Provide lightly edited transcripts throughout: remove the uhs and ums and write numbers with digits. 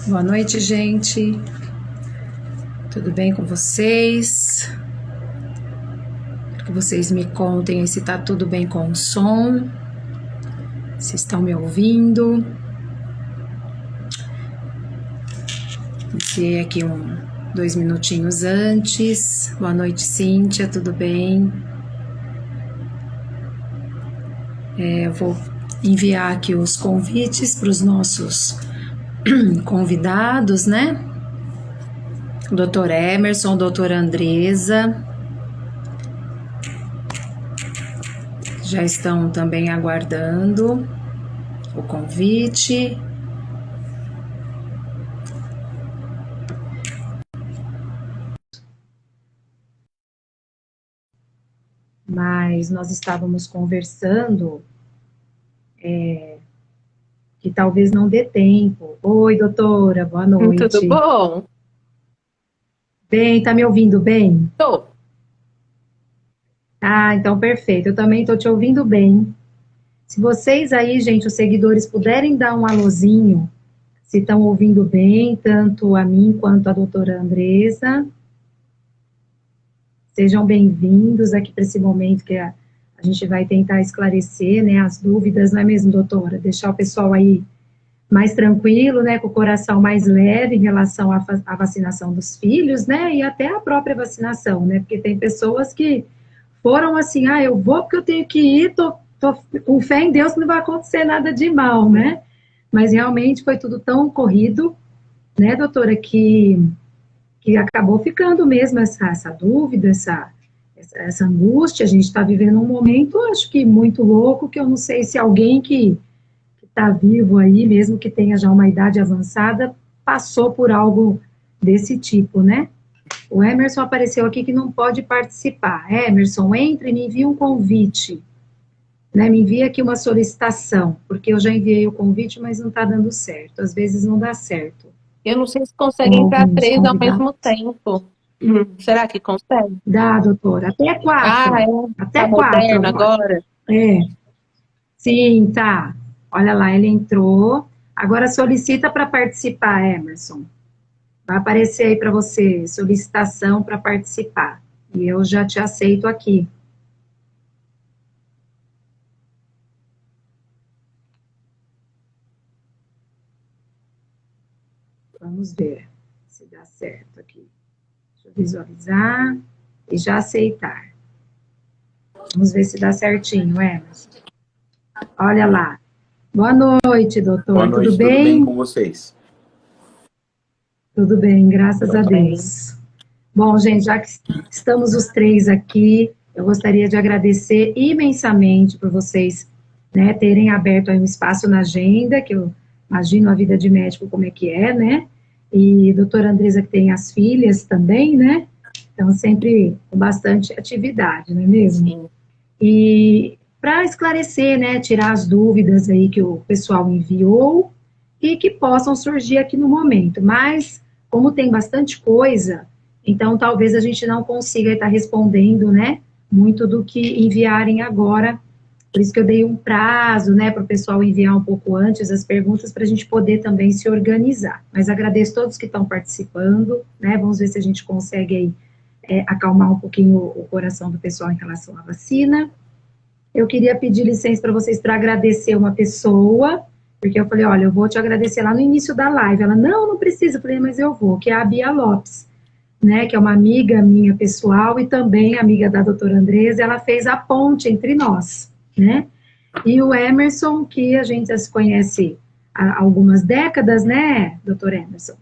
Boa noite, gente. Tudo bem com vocês? Quero que vocês me contem se tá tudo bem com o som, se estão me ouvindo. Iniciei aqui 2 minutinhos antes. Boa noite, Cíntia, tudo bem? Eu vou enviar aqui os convites para os nossos convidados, né? Dr. Emerson, doutora Andresa, já estão também aguardando o convite. Mas nós estávamos conversando que talvez não dê tempo. Oi, doutora, boa noite. Tudo bom? Bem, tá me ouvindo bem? Tô. Ah, então perfeito. Eu também tô te ouvindo bem. Se vocês aí, gente, os seguidores, puderem dar um alôzinho, se estão ouvindo bem, tanto a mim quanto a doutora Andresa. Sejam bem-vindos aqui para esse momento que a gente vai tentar esclarecer, né, as dúvidas, não é mesmo, doutora? Deixar o pessoal aí mais tranquilo, né, com o coração mais leve em relação à vacinação dos filhos, né, e até a própria vacinação, né, porque tem pessoas que foram assim, eu vou porque eu tenho que ir, tô com fé em Deus que não vai acontecer nada de mal, né, mas realmente foi tudo tão corrido, né, doutora, que acabou ficando mesmo essa dúvida, essa angústia. A gente está vivendo um momento, acho que muito louco, que eu não sei se alguém que está vivo aí, mesmo que tenha já uma idade avançada, passou por algo desse tipo, né? O Emerson apareceu aqui que não pode participar. Emerson, entre e me envia um convite, né? Me envia aqui uma solicitação, porque eu já enviei o convite, mas não está dando certo. Às vezes não dá certo. Eu não sei se consegue Com entrar alguns três ao convidados. mesmo tempo. Será que consegue? Dá, doutora. Até Ah, é? quatro. Até Tá quatro moderno agora. agora? É, sim, tá. Olha lá, ele entrou. Agora solicita para participar, Emerson. Vai aparecer aí para você, solicitação para participar. E eu já te aceito aqui. Vamos ver se dá certo aqui. Deixa eu visualizar e já aceitar. Vamos ver se dá certinho, Emerson. Olha lá. Boa noite, Boa doutor. Tudo noite, tudo bem bem? com vocês? Tudo bem, graças Então a tá. Bem. Deus. Bom, gente, já que estamos os três aqui, eu gostaria de agradecer imensamente por vocês, né, terem aberto aí um espaço na agenda, que eu imagino a vida de médico como é que é, né? E doutora Andresa que tem as filhas também, né? Então, sempre com bastante atividade, não é mesmo? Sim. E para esclarecer, né, tirar as dúvidas aí que o pessoal enviou e que possam surgir aqui no momento. Mas, como tem bastante coisa, então talvez a gente não consiga estar respondendo, né, muito do que enviarem agora. Por isso que eu dei um prazo, né, para o pessoal enviar um pouco antes as perguntas, para a gente poder também se organizar. Mas agradeço a todos que estão participando, né, vamos ver se a gente consegue aí acalmar um pouquinho o coração do pessoal em relação à vacina. Eu queria pedir licença para vocês para agradecer uma pessoa, porque eu falei, olha, eu vou te agradecer lá no início da live. Ela, não precisa. Eu falei, mas eu vou, que é a Bia Lopes, né, que é uma amiga minha pessoal e também amiga da doutora Andresa. Ela fez a ponte entre nós, né? E o Emerson, que a gente já se conhece há algumas décadas, né, doutor Emerson?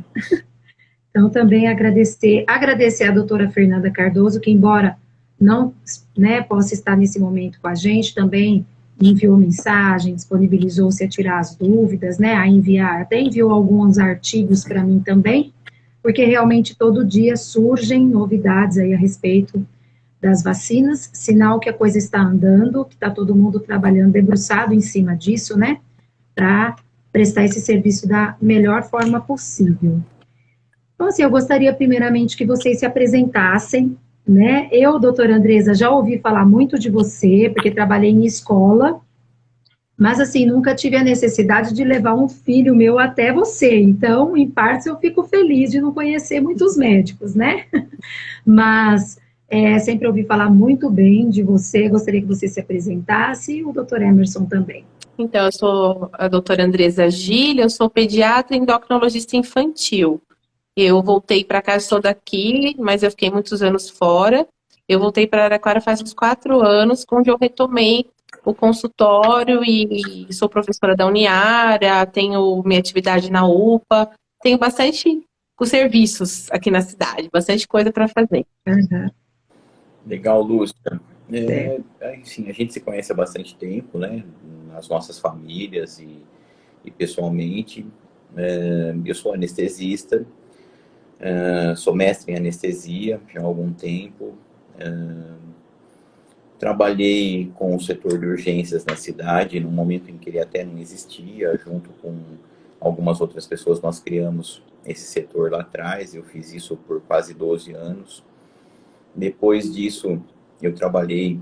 Então, também agradecer a doutora Fernanda Cardoso, que embora não, né, possa estar nesse momento com a gente, também enviou mensagem, disponibilizou-se a tirar as dúvidas, né, a enviar, até enviou alguns artigos para mim também, porque realmente todo dia surgem novidades aí a respeito das vacinas, sinal que a coisa está andando, que está todo mundo trabalhando debruçado em cima disso, né, para prestar esse serviço da melhor forma possível. Então, assim, eu gostaria primeiramente que vocês se apresentassem, né? Eu, doutora Andresa, já ouvi falar muito de você, porque trabalhei em escola, Mas, assim, nunca tive a necessidade de levar um filho meu até você. Então, em partes, eu fico feliz de não conhecer muitos médicos, né? Mas sempre ouvi falar muito bem de você. Gostaria que você se apresentasse e o doutor Emerson também. Então, eu sou a doutora Andresa Gil, eu sou pediatra e endocrinologista infantil. Eu voltei para cá, eu sou daqui, mas eu fiquei muitos anos fora. Eu voltei para Araraquara faz uns 4 anos, onde eu retomei o consultório e sou professora da Uniara, tenho minha atividade na UPA, tenho bastante os serviços aqui na cidade, bastante coisa para fazer. Uhum. Legal, Lúcia. Certo. Assim, a gente se conhece há bastante tempo, né? Nas nossas famílias e pessoalmente. Eu sou anestesista, sou mestre em anestesia já há algum tempo. Trabalhei com o setor de urgências na cidade, num momento em que ele até não existia, junto com algumas outras pessoas, nós criamos esse setor lá atrás. Eu fiz isso por quase 12 anos. Depois disso, eu trabalhei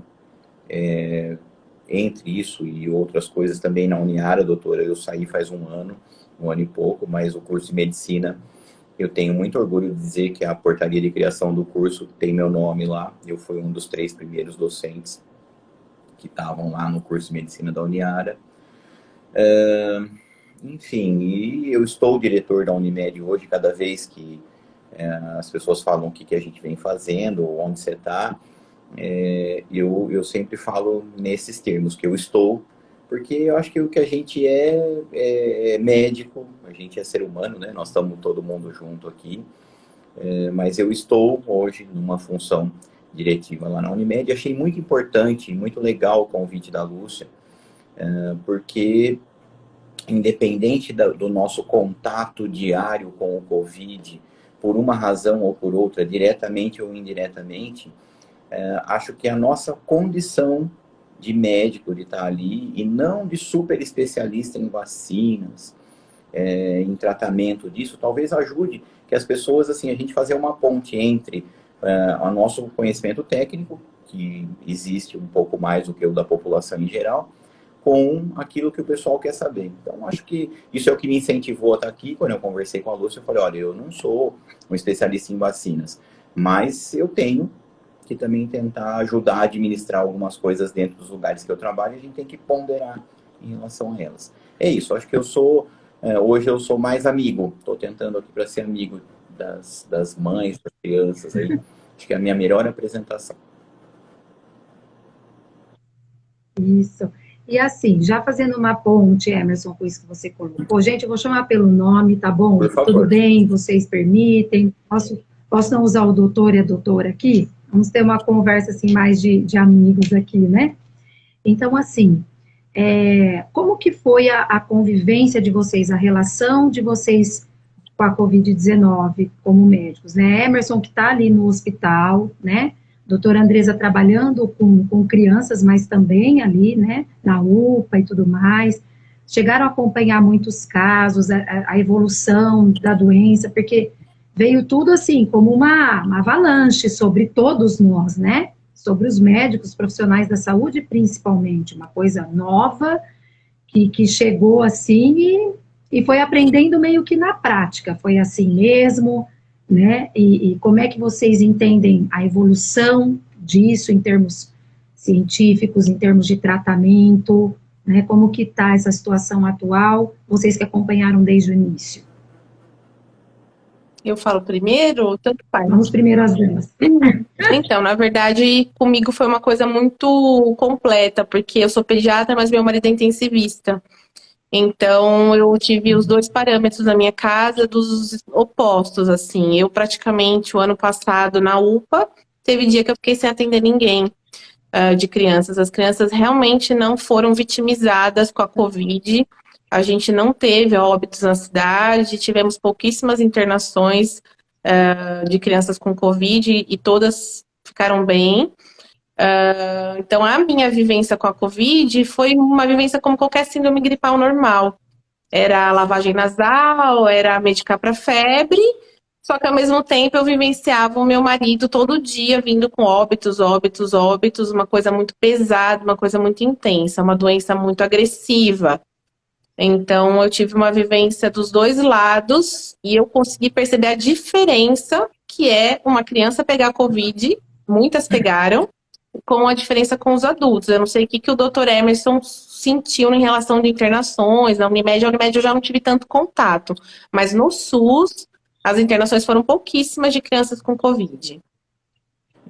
entre isso e outras coisas também na Uniara, doutora. Eu saí faz um ano e pouco, mas o curso de medicina, eu tenho muito orgulho de dizer que a portaria de criação do curso tem meu nome lá. Eu fui um dos 3 primeiros docentes que estavam lá no curso de medicina da Uniara. Enfim, e eu estou diretor da Unimed hoje. Cada vez que as pessoas falam o que a gente vem fazendo, onde você está, eu sempre falo nesses termos, que eu estou, porque eu acho que o que a gente é médico, a gente é ser humano, né? Nós estamos todo mundo junto aqui, mas eu estou hoje numa função diretiva lá na Unimed. Achei muito importante, muito legal o convite da Lúcia, porque independente do nosso contato diário com o Covid, por uma razão ou por outra, diretamente ou indiretamente, acho que a nossa condição de médico, de estar ali, e não de super especialista em vacinas, em tratamento disso, talvez ajude que as pessoas, assim, a gente fazer uma ponte entre o nosso conhecimento técnico, que existe um pouco mais do que o da população em geral, com aquilo que o pessoal quer saber. Então, acho que isso é o que me incentivou a estar aqui. Quando eu conversei com a Lúcia, eu falei, olha, eu não sou um especialista em vacinas, mas eu tenho que também tentar ajudar a administrar algumas coisas dentro dos lugares que eu trabalho, e a gente tem que ponderar em relação a elas. É isso, acho que eu sou, hoje eu sou mais amigo, estou tentando aqui para ser amigo das mães, das crianças aí, acho que é a minha melhor apresentação. Isso. E assim, já fazendo uma ponte, Emerson, com isso que você colocou, gente, eu vou chamar pelo nome, tá bom? Por favor. Tudo bem? Vocês permitem? Posso não usar o doutor e a doutora aqui? Vamos ter uma conversa, assim, mais de amigos aqui, né? Então, assim, como que foi a convivência de vocês, a relação de vocês com a Covid-19 como médicos, né? Emerson, que está ali no hospital, né? Doutora Andresa trabalhando com crianças, mas também ali, né, na UPA e tudo mais. Chegaram a acompanhar muitos casos, a evolução da doença, porque veio tudo assim, como uma avalanche sobre todos nós, né? Sobre os médicos, profissionais da saúde, principalmente. Uma coisa nova, que chegou assim e foi aprendendo meio que na prática. Foi assim mesmo, né? E como é que vocês entendem a evolução disso em termos científicos, em termos de tratamento, né? Como que está essa situação atual, vocês que acompanharam desde o início? Eu falo primeiro, tanto faz. Vamos primeiro às damas. Então, na verdade, comigo foi uma coisa muito completa, porque eu sou pediatra, mas meu marido é intensivista. Então, eu tive os 2 parâmetros na minha casa dos opostos, assim. Eu praticamente, o ano passado, na UPA, teve dia que eu fiquei sem atender ninguém de crianças. As crianças realmente não foram vitimizadas com a Covid. A gente não teve óbitos na cidade, tivemos pouquíssimas internações de crianças com Covid e todas ficaram bem. Então, a minha vivência com a Covid foi uma vivência como qualquer síndrome gripal normal. Era lavagem nasal, era medicar para febre Só que ao mesmo tempo eu vivenciava o meu marido todo dia vindo com óbitos, óbitos, óbitos, uma coisa muito pesada, uma coisa muito intensa, uma doença muito agressiva. Então eu tive uma vivência dos dois lados e eu consegui perceber a diferença que é uma criança pegar Covid, muitas pegaram, com a diferença com os adultos. Eu não sei o que o Dr. Emerson sentiu em relação de internações, na Unimed. A Unimed eu já não tive tanto contato, mas no SUS as internações foram pouquíssimas de crianças com Covid.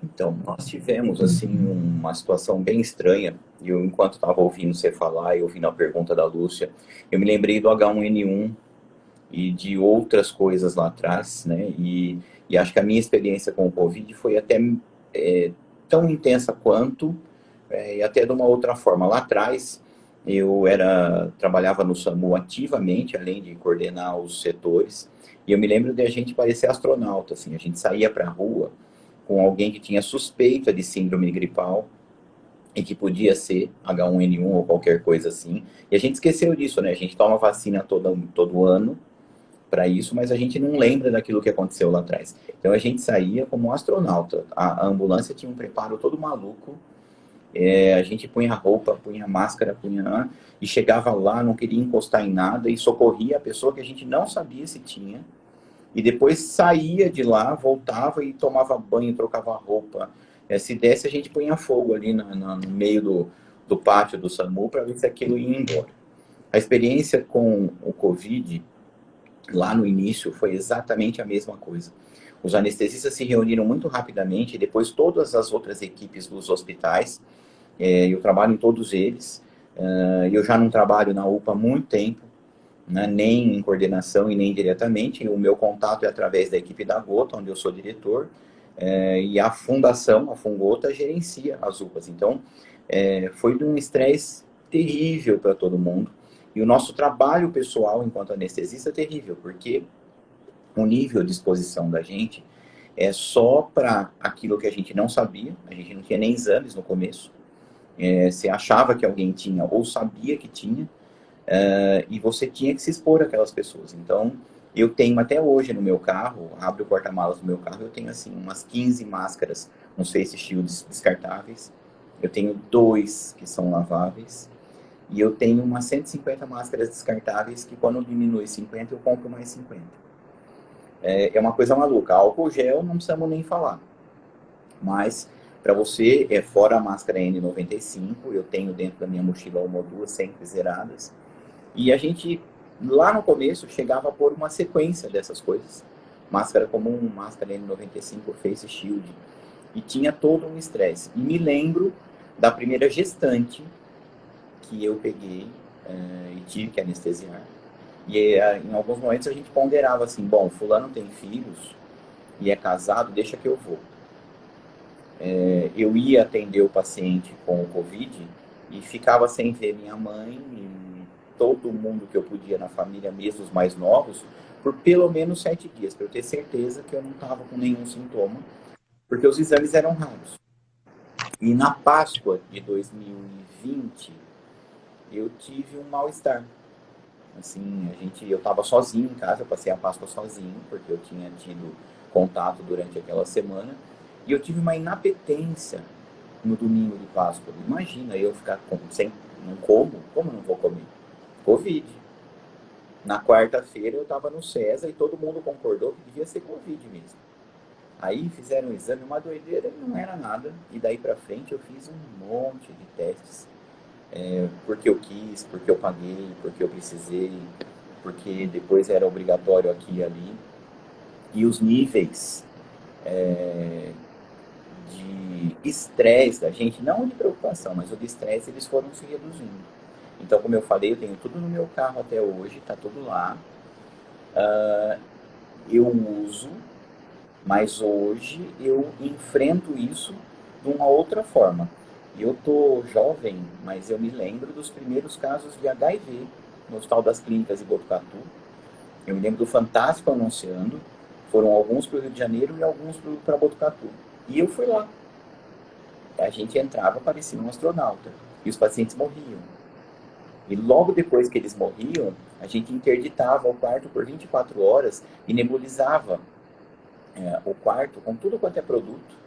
Então, nós tivemos, assim, uma situação bem estranha. E eu, enquanto estava ouvindo você falar e ouvindo a pergunta da Lúcia, eu me lembrei do H1N1 e de outras coisas lá atrás, né? E acho que a minha experiência com o Covid foi até tão intensa quanto, e até de uma outra forma. Lá atrás, eu trabalhava no SAMU ativamente, além de coordenar os setores, e eu me lembro de a gente parecer astronauta, assim, a gente saía para a rua com alguém que tinha suspeita de síndrome gripal e que podia ser H1N1 ou qualquer coisa assim. E a gente esqueceu disso, né? A gente toma vacina todo ano para isso, mas a gente não lembra daquilo que aconteceu lá atrás. Então a gente saía como um astronauta. A ambulância tinha um preparo todo maluco. A gente punha roupa, punha máscara, e chegava lá, não queria encostar em nada e socorria a pessoa que a gente não sabia se tinha. E depois saía de lá, voltava e tomava banho, trocava roupa. Se desse, a gente punha fogo ali no meio do pátio do SAMU para ver se aquilo ia embora. A experiência com o Covid, lá no início, foi exatamente a mesma coisa. Os anestesistas se reuniram muito rapidamente, e depois todas as outras equipes dos hospitais, eu trabalho em todos eles, eu já não trabalho na UPA há muito tempo, né, nem em coordenação e nem diretamente. O meu contato é através da equipe da Gota, onde eu sou diretor, e a fundação, a Fungota, gerencia as UPAs. Então, foi de um estresse terrível para todo mundo. E o nosso trabalho pessoal enquanto anestesista é terrível, porque o nível de exposição da gente é só para aquilo que a gente não sabia, a gente não tinha nem exames no começo, você achava que alguém tinha ou sabia que tinha, e você tinha que se expor àquelas pessoas. Então, eu tenho até hoje no meu carro, abro o porta-malas do meu carro, eu tenho assim umas 15 máscaras, uns face shields descartáveis, eu tenho 2 que são laváveis, e eu tenho umas 150 máscaras descartáveis que quando diminui 50, eu compro mais 50. É uma coisa maluca. Álcool gel não precisamos nem falar. Mas, para você, fora a máscara N95, eu tenho dentro da minha mochila uma ou duas sempre zeradas. E a gente, lá no começo, chegava a pôr uma sequência dessas coisas. Máscara comum, máscara N95, face shield. E tinha todo um estresse. E me lembro da primeira gestante que eu peguei e tive que anestesiar. E em alguns momentos a gente ponderava assim, bom, fulano tem filhos e é casado, deixa que eu vou. Eu ia atender o paciente com o Covid e ficava sem ver minha mãe e todo mundo que eu podia na família, mesmo os mais novos, por pelo menos 7 dias, para eu ter certeza que eu não estava com nenhum sintoma, porque os exames eram raros. E na Páscoa de 2020, eu tive um mal-estar. Assim, eu estava sozinho em casa, eu passei a Páscoa sozinho, porque eu tinha tido contato durante aquela semana, e eu tive uma inapetência no domingo de Páscoa. Imagina eu ficar não como não vou comer? Covid. Na quarta-feira eu estava no César e todo mundo concordou que devia ser Covid mesmo. Aí fizeram um exame, uma doideira, e não era nada. E daí para frente eu fiz um monte de testes. Porque eu quis, porque eu paguei, porque eu precisei, porque depois era obrigatório aqui e ali. E os níveis de estresse da gente, não de preocupação, mas o de estresse, eles foram se reduzindo. Então, como eu falei, eu tenho tudo no meu carro até hoje, está tudo lá. Eu uso, mas hoje eu enfrento isso de uma outra forma. Eu tô jovem, mas eu me lembro dos primeiros casos de HIV no Hospital das Clínicas de Botucatu. Eu me lembro do Fantástico anunciando, foram alguns para o Rio de Janeiro e alguns para Botucatu. E eu fui lá. A gente entrava, parecia um astronauta, e os pacientes morriam. E logo depois que eles morriam, a gente interditava o quarto por 24 horas e nebulizava o quarto com tudo quanto é produto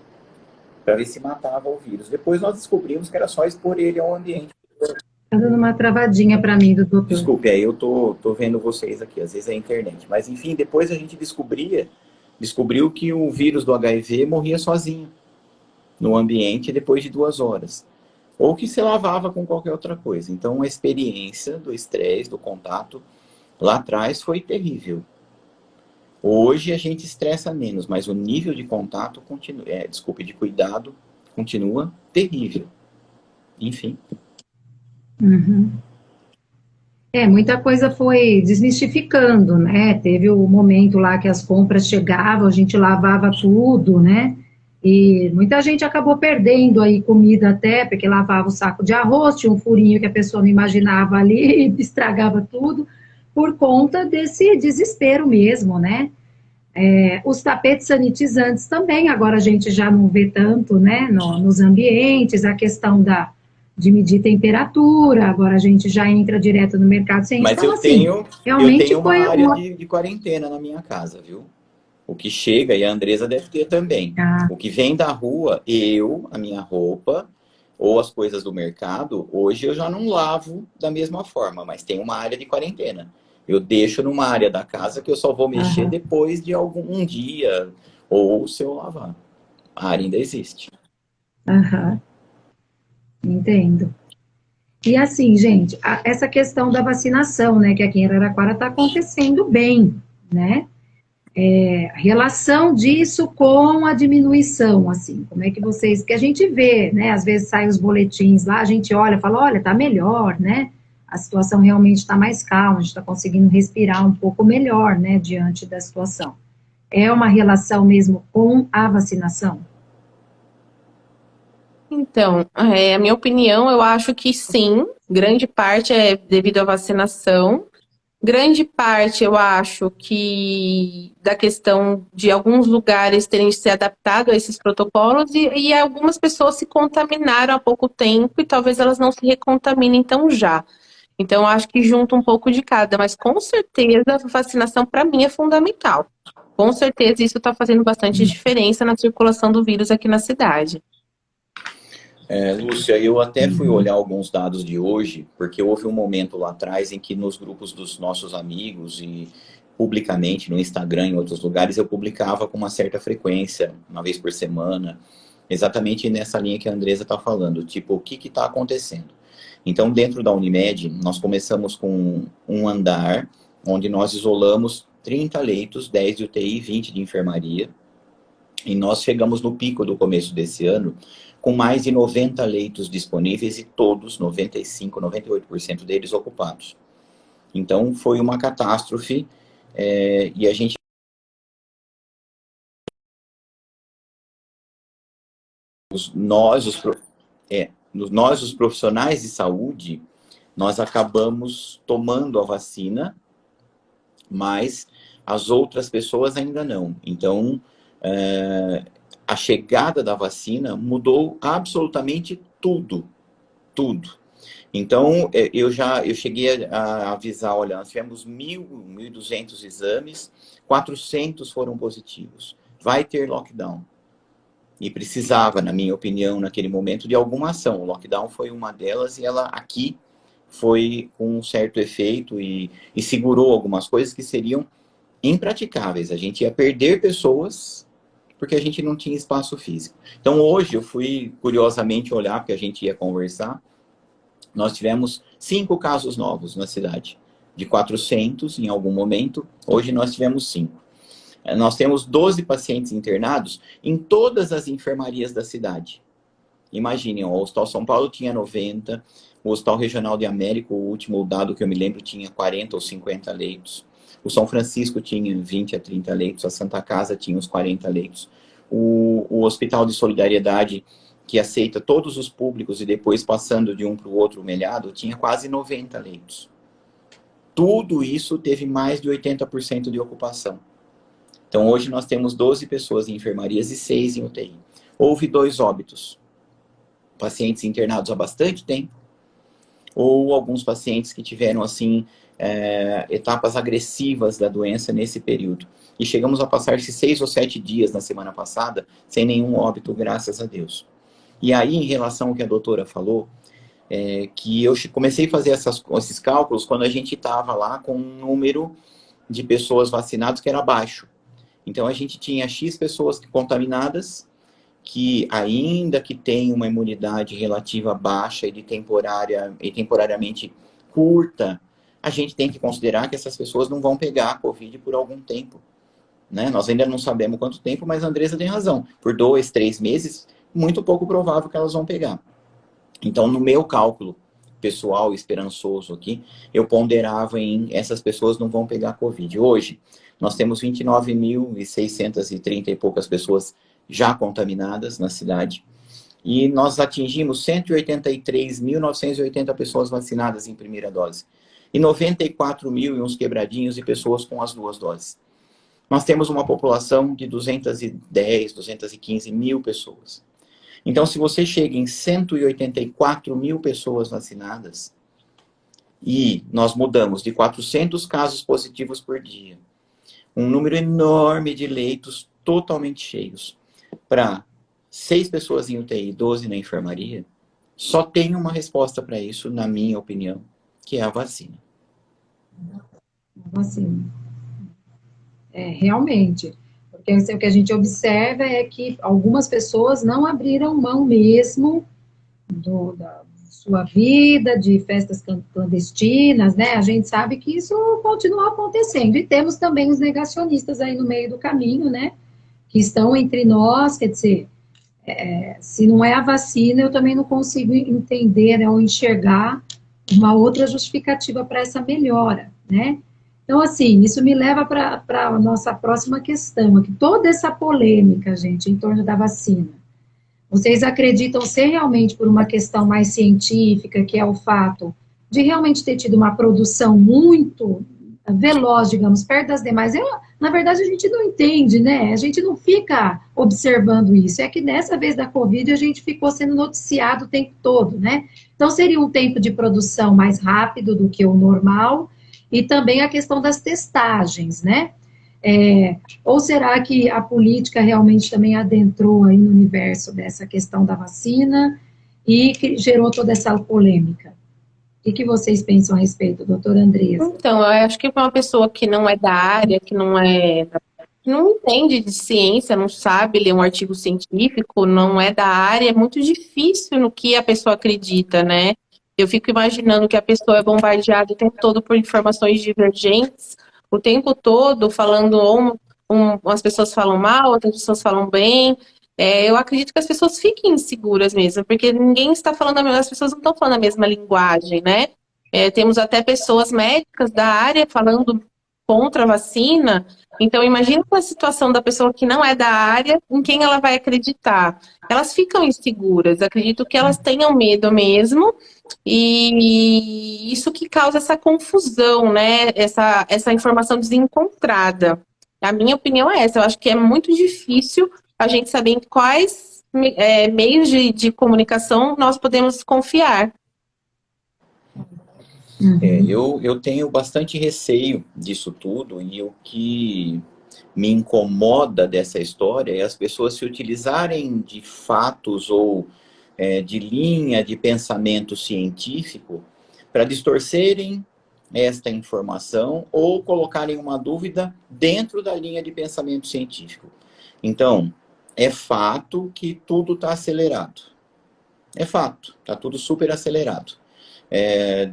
para ver se matava o vírus. Depois nós descobrimos que era só expor ele ao ambiente. Tá dando uma travadinha para mim do doutor. Desculpe, aí eu tô vendo vocês aqui, às vezes é a internet. Mas enfim, depois a gente descobriu que o vírus do HIV morria sozinho no ambiente depois de 2 horas. Ou que se lavava com qualquer outra coisa. Então a experiência do estresse, do contato, lá atrás foi terrível. Hoje a gente estressa menos, mas o nível de contato continua, de cuidado continua terrível. Enfim. Uhum. Muita coisa foi desmistificando, né? Teve o momento lá que as compras chegavam, a gente lavava tudo, né? E muita gente acabou perdendo aí comida até, porque lavava o saco de arroz, tinha um furinho que a pessoa não imaginava ali, e estragava tudo, por conta desse desespero mesmo, né? Os tapetes sanitizantes também, agora a gente já não vê tanto, né, nos ambientes, a questão de medir temperatura, agora a gente já entra direto no mercado sem isso. Mas então, eu tenho uma área de quarentena na minha casa, viu? O que chega, e a Andresa deve ter também. O que vem da rua, a minha roupa, ou as coisas do mercado, hoje eu já não lavo da mesma forma, mas tem uma área de quarentena. Eu deixo numa área da casa que eu só vou mexer depois de um dia, ou se eu lavar. A área ainda existe. Entendo. E assim, gente, essa questão da vacinação, né, que aqui em Araraquara está acontecendo bem, né? A relação disso com a diminuição, assim, como é que vocês, que a gente vê, né, às vezes saem os boletins lá, a gente olha, fala, olha, tá melhor, né, a situação realmente está mais calma, a gente está conseguindo respirar um pouco melhor, né, diante da situação. É uma relação mesmo com a vacinação? Então, a minha opinião, eu acho que sim, grande parte é devido à vacinação. Grande parte, eu acho que da questão de alguns lugares terem se adaptado a esses protocolos e algumas pessoas se contaminaram há pouco tempo e talvez elas não se recontaminem tão já. Então, eu acho que junta um pouco de cada, mas com certeza a vacinação para mim é fundamental. Com certeza isso está fazendo bastante diferença na circulação do vírus aqui na cidade. Lúcia, eu até fui olhar alguns dados de hoje, porque houve um momento lá atrás em que nos grupos dos nossos amigos e publicamente no Instagram, em outros lugares, eu publicava com uma certa frequência, uma vez por semana, exatamente nessa linha que a Andresa está falando, tipo, o que está acontecendo? Então, dentro da Unimed, nós começamos com um andar, onde nós isolamos 30 leitos, 10 de UTI, 20 de enfermaria, e nós chegamos no pico do começo desse ano com mais de 90 leitos disponíveis e todos, 95, 98% deles ocupados. Então, foi uma catástrofe e a gente... Nós, os profissionais de saúde, nós acabamos tomando a vacina, mas as outras pessoas ainda não. Então, a chegada da vacina mudou absolutamente tudo. Então, eu cheguei a avisar, olha, nós tivemos 1.200 exames, 400 foram positivos. Vai ter lockdown. E precisava, na minha opinião, naquele momento, de alguma ação. O lockdown foi uma delas e ela aqui foi com um certo efeito e segurou algumas coisas que seriam impraticáveis. A gente ia perder pessoas porque a gente não tinha espaço físico. Então, hoje, eu fui curiosamente olhar, porque a gente ia conversar, nós tivemos 5 casos novos na cidade. De 400 em algum momento, hoje nós tivemos 5. Nós temos 12 pacientes internados em todas as enfermarias da cidade. Imaginem, o Hospital São Paulo tinha 90, o Hospital Regional de América, o último dado que eu me lembro, tinha 40 ou 50 leitos. O São Francisco tinha 20 a 30 leitos, a Santa Casa tinha uns 40 leitos. O Hospital de Solidariedade, que aceita todos os públicos e depois passando de um para o outro melhado, tinha quase 90 leitos. Tudo isso teve mais de 80% de ocupação. Então, hoje nós temos 12 pessoas em enfermarias e 6 em UTI. Houve 2 óbitos. Pacientes internados há bastante tempo, ou alguns pacientes que tiveram, assim, etapas agressivas da doença nesse período. E chegamos a passar-se 6 ou 7 dias na semana passada sem nenhum óbito, graças a Deus. E aí, em relação ao que a doutora falou, que eu comecei a fazer esses cálculos quando a gente estava lá com um número de pessoas vacinadas que era baixo. Então, a gente tinha X pessoas contaminadas, que ainda que tem uma imunidade relativa baixa e temporariamente curta, a gente tem que considerar que essas pessoas não vão pegar a Covid por algum tempo. Né? Nós ainda não sabemos quanto tempo, mas a Andressa tem razão. Por 2, 3 meses, muito pouco provável que elas vão pegar. Então, no meu cálculo pessoal esperançoso aqui, eu ponderava em essas pessoas não vão pegar Covid. Hoje, nós temos 29.630 e poucas pessoas já contaminadas na cidade. E nós atingimos 183.980 pessoas vacinadas em primeira dose. E 94 mil e uns quebradinhos de pessoas com as 2 doses. Nós temos uma população de 210, 215 mil pessoas. Então, se você chega em 184 mil pessoas vacinadas, e nós mudamos de 400 casos positivos por dia, um número enorme de leitos totalmente cheios, para 6 pessoas em UTI, 12 na enfermaria, só tem uma resposta para isso, na minha opinião, que é a vacina. A vacina. Realmente. Porque o que a gente observa é que algumas pessoas não abriram mão mesmo da sua vida, de festas clandestinas, né? A gente sabe que isso continua acontecendo. E temos também os negacionistas aí no meio do caminho, né? Que estão entre nós, quer dizer, se não é a vacina, eu também não consigo entender, né, ou enxergar uma outra justificativa para essa melhora, né? Então, assim, isso me leva para a nossa próxima questão, que toda essa polêmica, gente, em torno da vacina, vocês acreditam ser realmente por uma questão mais científica, que é o fato de realmente ter tido uma produção muito veloz, digamos, perto das demais? Na verdade, a gente não entende, né? A gente não fica observando isso. É que nessa vez da Covid, a gente ficou sendo noticiado o tempo todo, né? Então, seria um tempo de produção mais rápido do que o normal, e também a questão das testagens, né? Ou será que a política realmente também adentrou aí no universo dessa questão da vacina e que gerou toda essa polêmica? O que vocês pensam a respeito, doutora Andressa? Então, eu acho que para uma pessoa que não é da área, que não entende de ciência, não sabe ler um artigo científico, não é da área, é muito difícil no que a pessoa acredita, né? Eu fico imaginando que a pessoa é bombardeada o tempo todo por informações divergentes, o tempo todo falando, umas pessoas falam mal, outras pessoas falam bem. Eu acredito que as pessoas fiquem inseguras mesmo, porque ninguém está falando as pessoas não estão falando a mesma linguagem, né? Temos até pessoas médicas da área falando contra a vacina. Então, imagina a situação da pessoa que não é da área, em quem ela vai acreditar. Elas ficam inseguras, acredito que elas tenham medo mesmo, e isso que causa essa confusão, né? Essa informação desencontrada. A minha opinião é essa, eu acho que é muito difícil a gente saber em quais meios de comunicação nós podemos confiar. Eu tenho bastante receio disso tudo, e o que me incomoda dessa história é as pessoas se utilizarem de fatos ou de linha de pensamento científico para distorcerem esta informação ou colocarem uma dúvida dentro da linha de pensamento científico. Então, é fato que tudo está acelerado. É fato, está tudo super acelerado.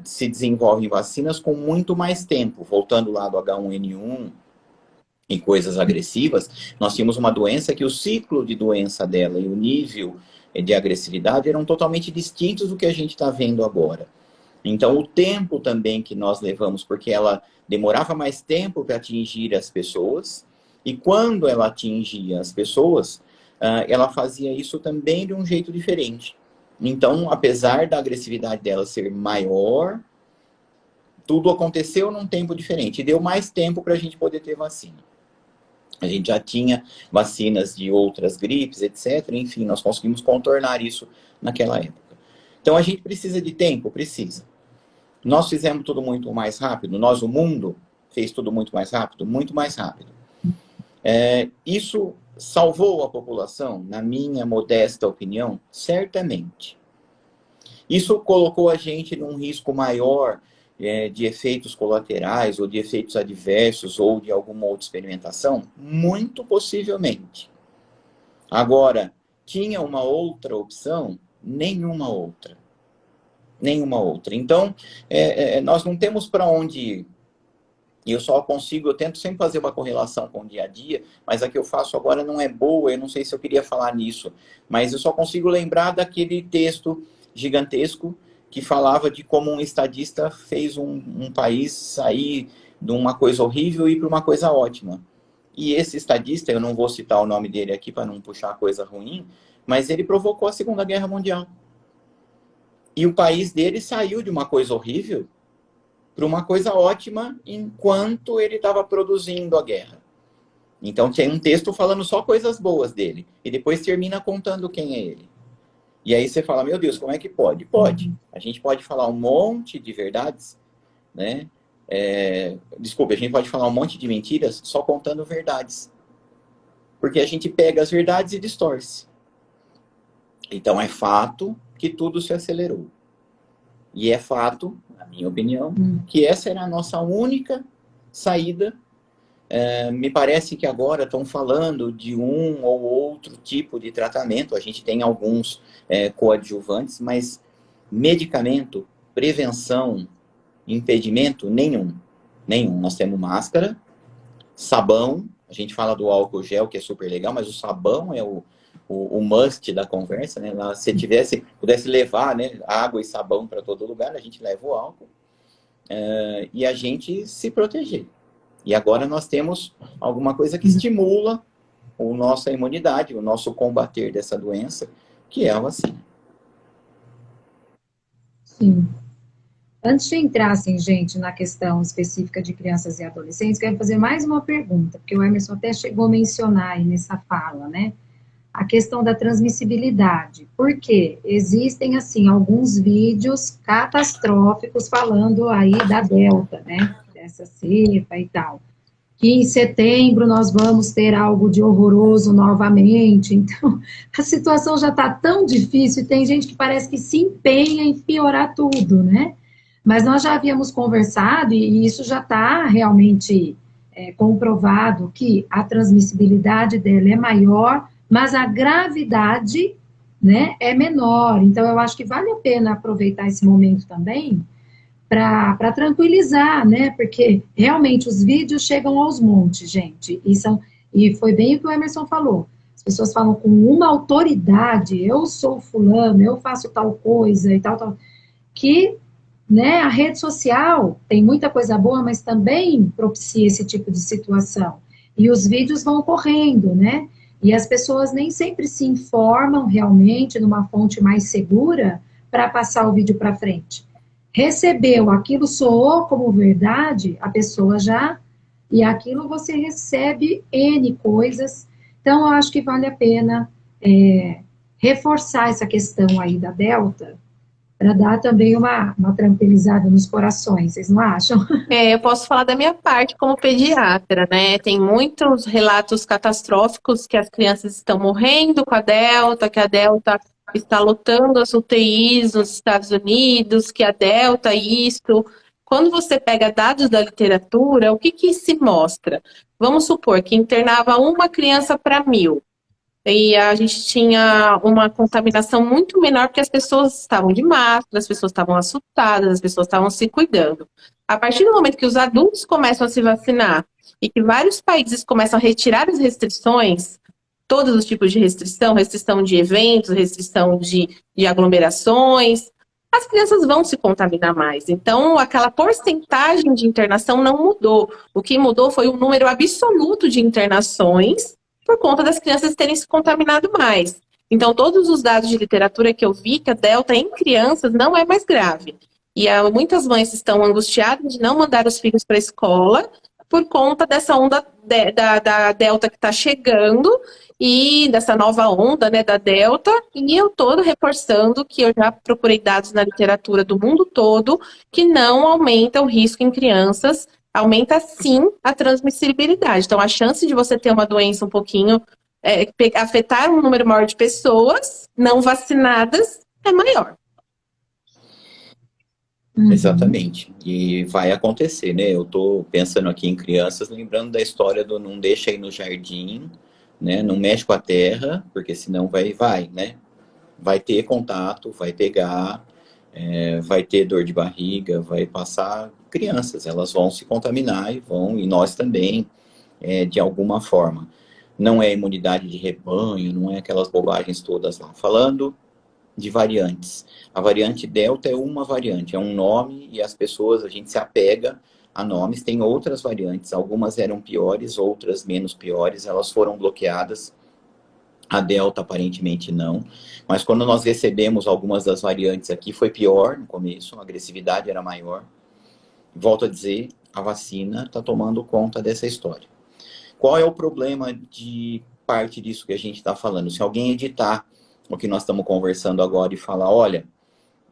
Se desenvolvem vacinas com muito mais tempo. Voltando lá do H1N1 e coisas agressivas, nós tínhamos uma doença que o ciclo de doença dela e o nível de agressividade eram totalmente distintos do que a gente está vendo agora. Então, o tempo também que nós levamos, porque ela demorava mais tempo para atingir as pessoas, e quando ela atingia as pessoas, ela fazia isso também de um jeito diferente. Então, apesar da agressividade dela ser maior, tudo aconteceu num tempo diferente. E deu mais tempo para a gente poder ter vacina. A gente já tinha vacinas de outras gripes, etc. Enfim, nós conseguimos contornar isso naquela época. Então, a gente precisa de tempo? Precisa. Nós fizemos tudo muito mais rápido, o mundo, fez tudo muito mais rápido, muito mais rápido. Isso salvou a população, na minha modesta opinião? Certamente. Isso colocou a gente num risco maior de efeitos colaterais, ou de efeitos adversos, ou de alguma outra experimentação? Muito possivelmente. Agora, tinha uma outra opção? Nenhuma outra. Nenhuma outra. Então, nós não temos para onde ir. Eu tento sempre fazer uma correlação com o dia a dia, mas a que eu faço agora não é boa, eu não sei se eu queria falar nisso, mas eu só consigo lembrar daquele texto gigantesco que falava de como um estadista fez um país sair de uma coisa horrível e ir para uma coisa ótima. E esse estadista, eu não vou citar o nome dele aqui para não puxar coisa ruim, mas ele provocou a Segunda Guerra Mundial. E o país dele saiu de uma coisa horrível para uma coisa ótima enquanto ele estava produzindo a guerra. Então tem um texto falando só coisas boas dele. E depois termina contando quem é ele. E aí você fala, meu Deus, como é que pode? Pode. A gente pode falar um monte de verdades, né? Desculpe, a gente pode falar um monte de mentiras só contando verdades. Porque a gente pega as verdades e distorce. Então é fato que tudo se acelerou. E é fato, na minha opinião, que essa era a nossa única saída. Me parece que agora estão falando de um ou outro tipo de tratamento. A gente tem alguns coadjuvantes, mas medicamento, prevenção, impedimento, nenhum. Nenhum. Nós temos máscara, sabão. A gente fala do álcool gel, que é super legal, mas o sabão é o must da conversa, né? Se pudesse levar, né, água e sabão para todo lugar, a gente leva o álcool e a gente se proteger. E agora nós temos alguma coisa que estimula a nossa imunidade, o nosso combater dessa doença, que é a vacina. Sim. Antes de entrar, assim, gente, na questão específica de crianças e adolescentes, quero fazer mais uma pergunta, porque o Emerson até chegou a mencionar aí nessa fala, né? A questão da transmissibilidade. Porque existem, assim, alguns vídeos catastróficos falando aí da Delta, né? Dessa cepa e tal. Que em setembro nós vamos ter algo de horroroso novamente. Então, a situação já está tão difícil e tem gente que parece que se empenha em piorar tudo, né? Mas nós já havíamos conversado, e isso já está realmente comprovado, que a transmissibilidade dela é maior, mas a gravidade, né, é menor. Então, eu acho que vale a pena aproveitar esse momento também para tranquilizar, né? Porque realmente os vídeos chegam aos montes, gente. E foi bem o que o Emerson falou. As pessoas falam com uma autoridade, eu sou fulano, eu faço tal coisa e tal, que, né, a rede social tem muita coisa boa, mas também propicia esse tipo de situação. E os vídeos vão correndo, né? E as pessoas nem sempre se informam realmente numa fonte mais segura para passar o vídeo para frente. Recebeu, aquilo soou como verdade, a pessoa já, e aquilo você recebe N coisas. Então, eu acho que vale a pena reforçar essa questão aí da Delta, para dar também uma tranquilizada nos corações, vocês não acham? Eu posso falar da minha parte como pediatra, né? Tem muitos relatos catastróficos que as crianças estão morrendo com a Delta, que a Delta está lotando as UTIs nos Estados Unidos, que a Delta isto. Quando você pega dados da literatura, o que se mostra? Vamos supor que internava uma criança para 1000. E a gente tinha uma contaminação muito menor porque as pessoas estavam de máscara, as pessoas estavam assustadas, as pessoas estavam se cuidando. A partir do momento que os adultos começam a se vacinar e que vários países começam a retirar as restrições, todos os tipos de restrição de eventos, restrição de aglomerações, as crianças vão se contaminar mais. Então, aquela porcentagem de internação não mudou. O que mudou foi o número absoluto de internações por conta das crianças terem se contaminado mais. Então, todos os dados de literatura que eu vi, que a Delta em crianças não é mais grave. E muitas mães estão angustiadas de não mandar os filhos para a escola, por conta dessa onda da Delta que está chegando e dessa nova onda, né, da Delta. E eu estou reforçando que eu já procurei dados na literatura do mundo todo que não aumenta o risco em crianças, aumenta sim a transmissibilidade. Então, a chance de você ter uma doença um pouquinho, afetar um número maior de pessoas não vacinadas é maior. Exatamente. E vai acontecer, né? Eu tô pensando aqui em crianças, lembrando da história do não deixa ir no jardim, né? Não mexe com a terra, porque senão vai, né? Vai ter contato, vai pegar, vai ter dor de barriga, vai passar. Crianças, elas vão se contaminar e nós também, de alguma forma. Não é imunidade de rebanho, não é aquelas bobagens todas lá. Falando de variantes. A variante Delta é uma variante, é um nome e as pessoas, a gente se apega a nomes. Tem outras variantes, algumas eram piores, outras menos piores, elas foram bloqueadas. A Delta aparentemente não, mas quando nós recebemos algumas das variantes aqui foi pior no começo, a agressividade era maior. Volto a dizer, a vacina está tomando conta dessa história. Qual é o problema de parte disso que a gente está falando? Se alguém editar o que nós estamos conversando agora e falar, olha,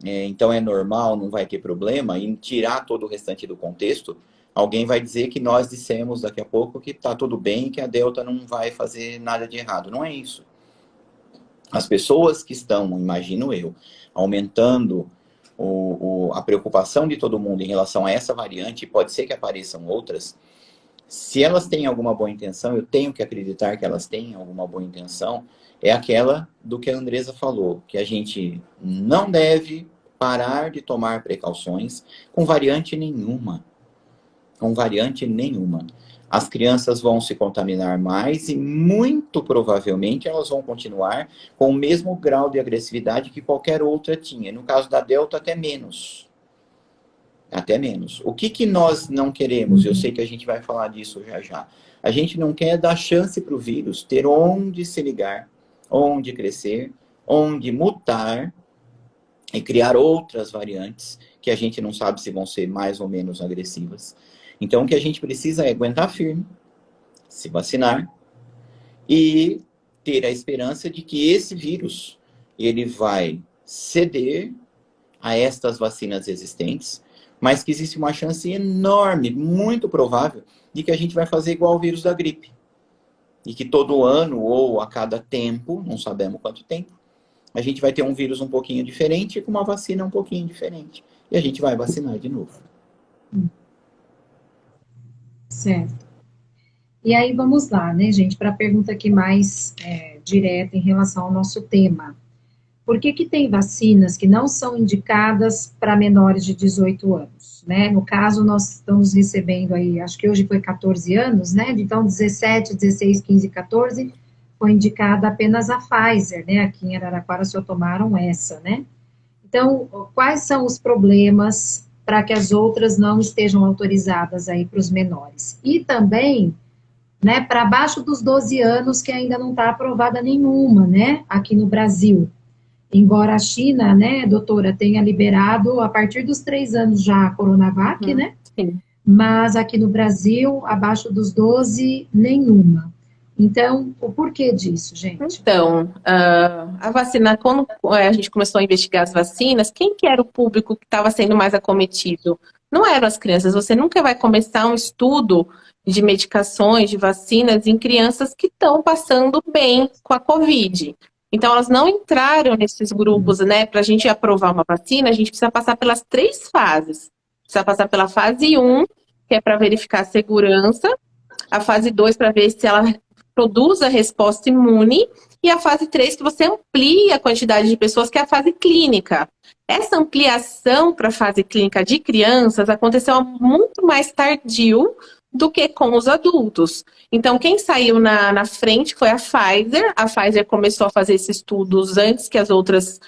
então é normal, não vai ter problema, e tirar todo o restante do contexto, alguém vai dizer que nós dissemos daqui a pouco que está tudo bem, que a Delta não vai fazer nada de errado. Não é isso. As pessoas que estão, imagino eu, aumentando a preocupação de todo mundo em relação a essa variante, pode ser que apareçam outras, se elas têm alguma boa intenção, eu tenho que acreditar que elas têm alguma boa intenção, é aquela do que a Andresa falou, que a gente não deve parar de tomar precauções com variante nenhuma. Com variante nenhuma. As crianças vão se contaminar mais e muito provavelmente elas vão continuar com o mesmo grau de agressividade que qualquer outra tinha. No caso da Delta, até menos. Até menos. O que nós não queremos? Eu sei que a gente vai falar disso já já. A gente não quer dar chance para o vírus ter onde se ligar, onde crescer, onde mutar e criar outras variantes que a gente não sabe se vão ser mais ou menos agressivas. Então, o que a gente precisa é aguentar firme, se vacinar e ter a esperança de que esse vírus ele vai ceder a estas vacinas existentes, mas que existe uma chance enorme, muito provável, de que a gente vai fazer igual ao vírus da gripe. E que todo ano ou a cada tempo, não sabemos quanto tempo, a gente vai ter um vírus um pouquinho diferente com uma vacina um pouquinho diferente. E a gente vai vacinar de novo. Certo. E aí vamos lá, né, gente, para a pergunta aqui mais direta em relação ao nosso tema. Por que tem vacinas que não são indicadas para menores de 18 anos, né? No caso, nós estamos recebendo aí, acho que hoje foi 14 anos, né? Então, 17, 16, 15, 14, foi indicada apenas a Pfizer, né? Aqui em Araraquara só tomaram essa, né? Então, quais são os problemas para que as outras não estejam autorizadas aí para os menores? E também, né, para baixo dos 12 anos, que ainda não está aprovada nenhuma, né? Aqui no Brasil. Embora a China, né, doutora, tenha liberado a partir dos 3 anos já a Coronavac, né? Sim. Mas aqui no Brasil, abaixo dos 12, nenhuma. Então, o porquê disso, gente? Então, a vacina, quando a gente começou a investigar as vacinas, quem que era o público que estava sendo mais acometido? Não eram as crianças. Você nunca vai começar um estudo de medicações, de vacinas em crianças que estão passando bem com a Covid. Então, elas não entraram nesses grupos, né? Para a gente aprovar uma vacina, a gente precisa passar pelas 3 fases. Precisa passar pela fase 1, que é para verificar a segurança, a fase 2 para ver se ela produz a resposta imune, e a fase 3 que você amplia a quantidade de pessoas, que é a fase clínica. Essa ampliação para a fase clínica de crianças aconteceu muito mais tardio do que com os adultos. Então, quem saiu na frente foi a Pfizer. A Pfizer começou a fazer esses estudos antes que as outras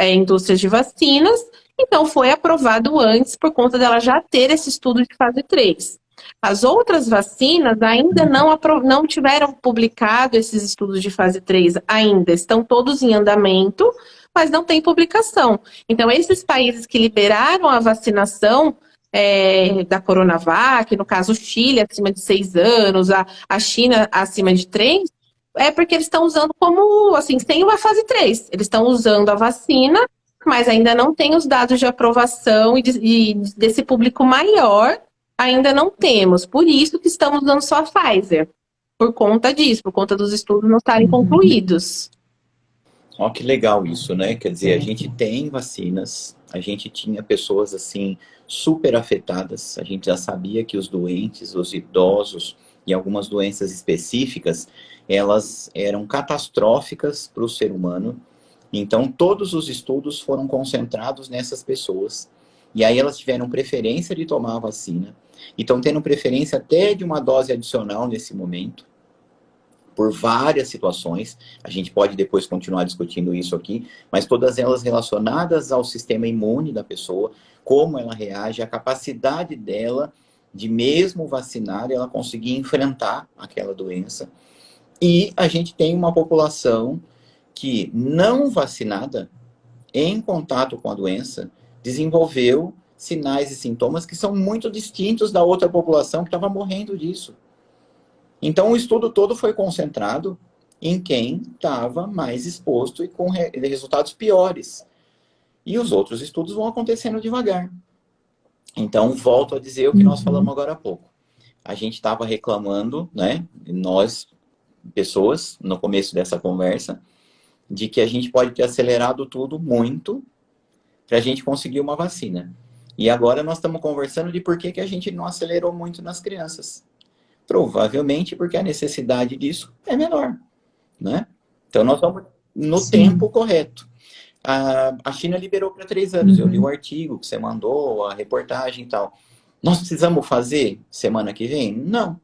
indústrias de vacinas. Então, foi aprovado antes por conta dela já ter esse estudo de fase 3. As outras vacinas ainda não tiveram publicado esses estudos de fase 3 ainda. Estão todos em andamento, mas não tem publicação. Então, esses países que liberaram a vacinação da Coronavac, no caso o Chile acima de 6 anos, a China acima de 3, é porque eles estão usando como, assim, tem uma fase 3. Eles estão usando a vacina, mas ainda não tem os dados de aprovação e desse público maior, ainda não temos. Por isso que estamos usando só a Pfizer. Por conta disso, por conta dos estudos não estarem concluídos. Ó, que legal isso, né? Quer dizer, a gente tem vacinas, a gente tinha pessoas, assim, super afetadas, a gente já sabia que os doentes, os idosos e algumas doenças específicas, elas eram catastróficas para o ser humano. Então, todos os estudos foram concentrados nessas pessoas. E aí elas tiveram preferência de tomar a vacina. E estão tendo preferência até de uma dose adicional nesse momento, por várias situações. A gente pode depois continuar discutindo isso aqui, mas todas elas relacionadas ao sistema imune da pessoa, como ela reage, a capacidade dela de mesmo vacinar, ela conseguir enfrentar aquela doença. E a gente tem uma população que não vacinada, em contato com a doença, desenvolveu sinais e sintomas que são muito distintos da outra população que estava morrendo disso. Então, o estudo todo foi concentrado em quem estava mais exposto e com resultados piores. E os outros estudos vão acontecendo devagar. Então, volto a dizer o que nós falamos agora há pouco. A gente estava reclamando, né, nós, pessoas, no começo dessa conversa, de que a gente pode ter acelerado tudo muito para a gente conseguir uma vacina. E agora nós estamos conversando de por que a gente não acelerou muito nas crianças. Provavelmente porque a necessidade disso é menor, né? Então nós vamos no tempo correto. A China liberou para 3 anos. Eu li o artigo que você mandou, a reportagem e tal. Nós precisamos fazer semana que vem? Não.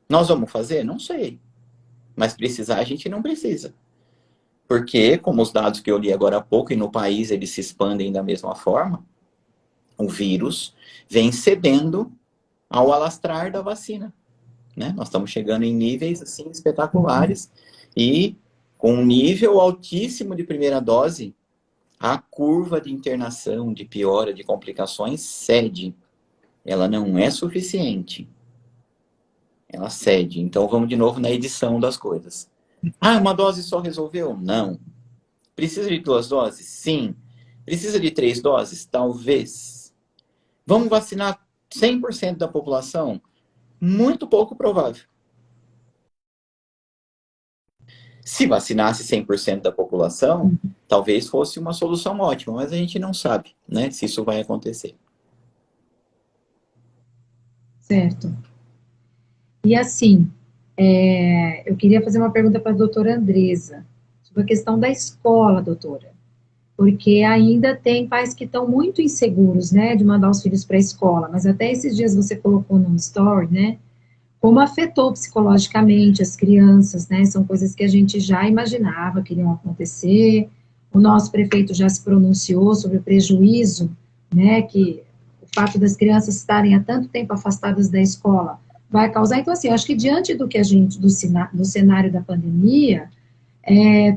Nós vamos fazer? Não sei. Mas precisar a gente não precisa. Porque, como os dados que eu li agora há pouco, e no país eles se expandem da mesma forma, o vírus vem cedendo ao alastrar da vacina. Né? Nós estamos chegando em níveis assim espetaculares e com um nível altíssimo de primeira dose, a curva de internação, de piora, de complicações cede. Ela não é suficiente. Ela cede. Então vamos de novo na edição das coisas. Ah, uma dose só resolveu? Não. Precisa de 2 doses? Sim. Precisa de 3 doses? Talvez. Vamos vacinar 100% da população? Muito pouco provável. Se vacinasse 100% da população, talvez fosse uma solução ótima, mas a gente não sabe, né, se isso vai acontecer. Certo. E assim, eu queria fazer uma pergunta para a doutora Andresa, sobre a questão da escola, doutora, porque ainda tem pais que estão muito inseguros, né, de mandar os filhos para a escola, mas até esses dias você colocou no story, né, como afetou psicologicamente as crianças, né, são coisas que a gente já imaginava que iriam acontecer, o nosso prefeito já se pronunciou sobre o prejuízo, né, que o fato das crianças estarem há tanto tempo afastadas da escola vai causar. Então, assim, acho que diante do que a gente, do cenário da pandemia,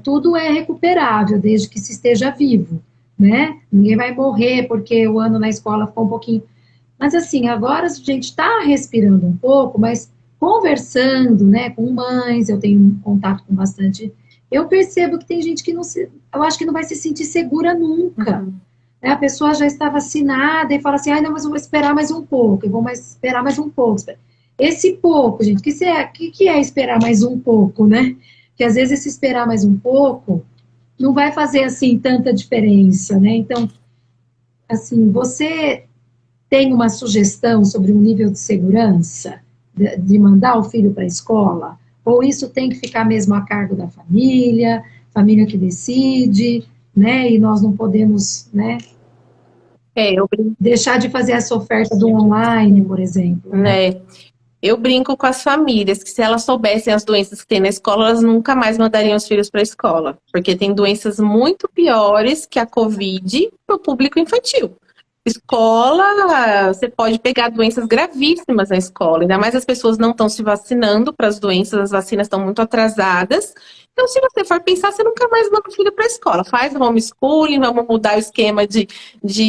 tudo é recuperável, desde que se esteja vivo, né? Ninguém vai morrer porque o ano na escola ficou um pouquinho... Mas, assim, agora a gente está respirando um pouco, mas conversando, né, com mães, eu tenho contato com bastante... Eu percebo que tem gente que não se... Eu acho que não vai se sentir segura nunca. A pessoa já está vacinada e fala assim, não, mas eu vou esperar mais um pouco, eu vou esperar mais um pouco. Esse pouco, gente, o que é esperar mais um pouco, né? Que às vezes esse esperar mais um pouco não vai fazer, assim, tanta diferença, né? Então, assim, você tem uma sugestão sobre um nível de segurança de mandar o filho para a escola? Ou isso tem que ficar mesmo a cargo da família que decide, né? E nós não podemos, né? Deixar de fazer essa oferta do online, por exemplo. Né? Eu brinco com as famílias que se elas soubessem as doenças que tem na escola, elas nunca mais mandariam os filhos para a escola. Porque tem doenças muito piores que a Covid para o público infantil. Escola, você pode pegar doenças gravíssimas na escola. Ainda mais as pessoas não estão se vacinando para as doenças, as vacinas estão muito atrasadas. Então, se você for pensar, você nunca mais manda o filho para a escola. Faz o homeschooling, vamos mudar o esquema de,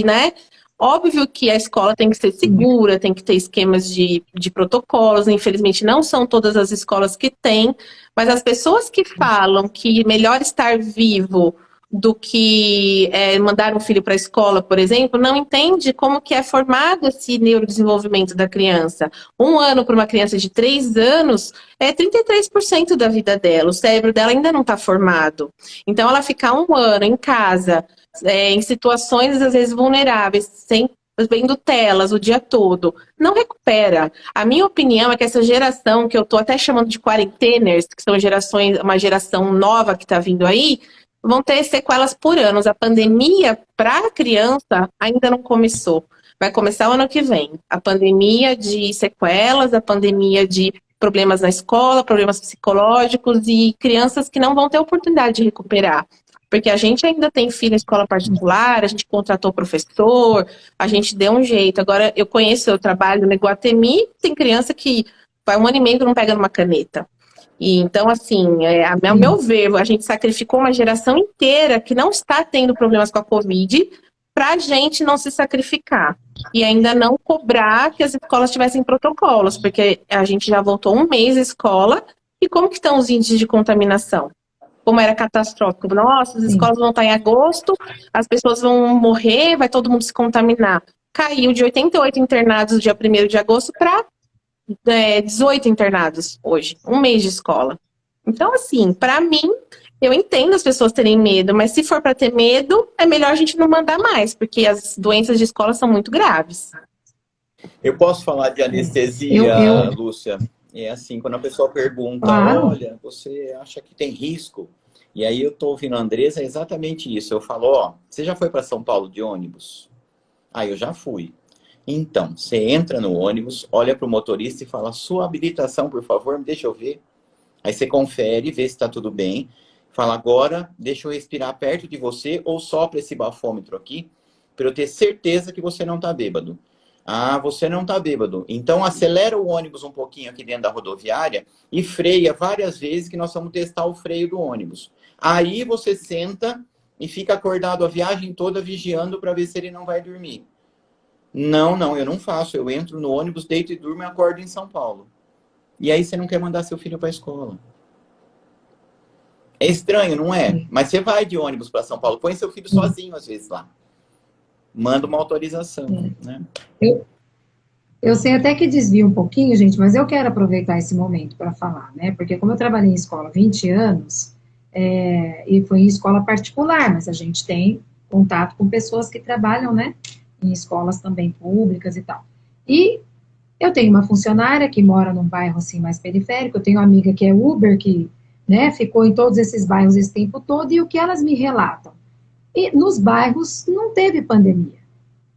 né? Óbvio que a escola tem que ser segura, tem que ter esquemas de protocolos, infelizmente não são todas as escolas que têm, mas as pessoas que falam que melhor estar vivo do que mandar um filho para a escola, por exemplo, não entende como que é formado esse neurodesenvolvimento da criança. 1 ano para uma criança de 3 anos é 33% da vida dela, o cérebro dela ainda não está formado. Então ela ficar 1 ano em casa, em situações às vezes vulneráveis, sem vendo telas o dia todo, não recupera. A minha opinião é que essa geração, que eu estou até chamando de quarenteners, que são gerações, uma geração nova que está vindo aí, vão ter sequelas por anos. A pandemia para a criança ainda não começou. Vai começar o ano que vem. A pandemia de sequelas, a pandemia de problemas na escola, problemas psicológicos e crianças que não vão ter oportunidade de recuperar. Porque a gente ainda tem filho em escola particular, a gente contratou professor, a gente deu um jeito. Agora, eu trabalho no Iguatemi, tem criança que vai 1 ano e meio que não pega numa caneta. E então, assim, ao meu ver, a gente sacrificou uma geração inteira que não está tendo problemas com a Covid para a gente não se sacrificar. E ainda não cobrar que as escolas tivessem protocolos, porque a gente já voltou 1 mês à escola, e como que estão os índices de contaminação? Como era catastrófico. Nossa, as escolas vão estar em agosto, as pessoas vão morrer, vai todo mundo se contaminar. Caiu de 88 internados no dia 1º de agosto para 18 internados hoje. 1 mês de escola. Então, assim, para mim, eu entendo as pessoas terem medo, mas se for para ter medo, é melhor a gente não mandar mais, porque as doenças de escola são muito graves. Eu posso falar de anestesia, Lúcia? É assim, quando a pessoa pergunta, olha, você acha que tem risco? E aí eu tô ouvindo a Andressa, é exatamente isso. Eu falo, ó, você já foi para São Paulo de ônibus? Ah, eu já fui. Então, você entra no ônibus, olha para o motorista e fala, sua habilitação, por favor, deixa eu ver. Aí você confere, vê se está tudo bem. Fala, agora, deixa eu respirar perto de você ou sopra esse bafômetro aqui, para eu ter certeza que você não está bêbado. Ah, você não está bêbado. Então, acelera o ônibus um pouquinho aqui dentro da rodoviária e freia várias vezes que nós vamos testar o freio do ônibus. Aí você senta e fica acordado a viagem toda vigiando para ver se ele não vai dormir. Não, eu não faço. Eu entro no ônibus, deito e durmo e acordo em São Paulo. E aí você não quer mandar seu filho para a escola. É estranho, não é? Mas você vai de ônibus para São Paulo, põe seu filho sozinho às vezes lá. Manda uma autorização, né? Eu sei até que desvia um pouquinho, gente, mas eu quero aproveitar esse momento para falar, né? Porque como eu trabalhei em escola há 20 anos, e foi em escola particular, mas a gente tem contato com pessoas que trabalham, né? Em escolas também públicas e tal. E eu tenho uma funcionária que mora num bairro assim mais periférico, eu tenho uma amiga que é Uber, que, né, ficou em todos esses bairros esse tempo todo, e o que elas me relatam? E nos bairros não teve pandemia.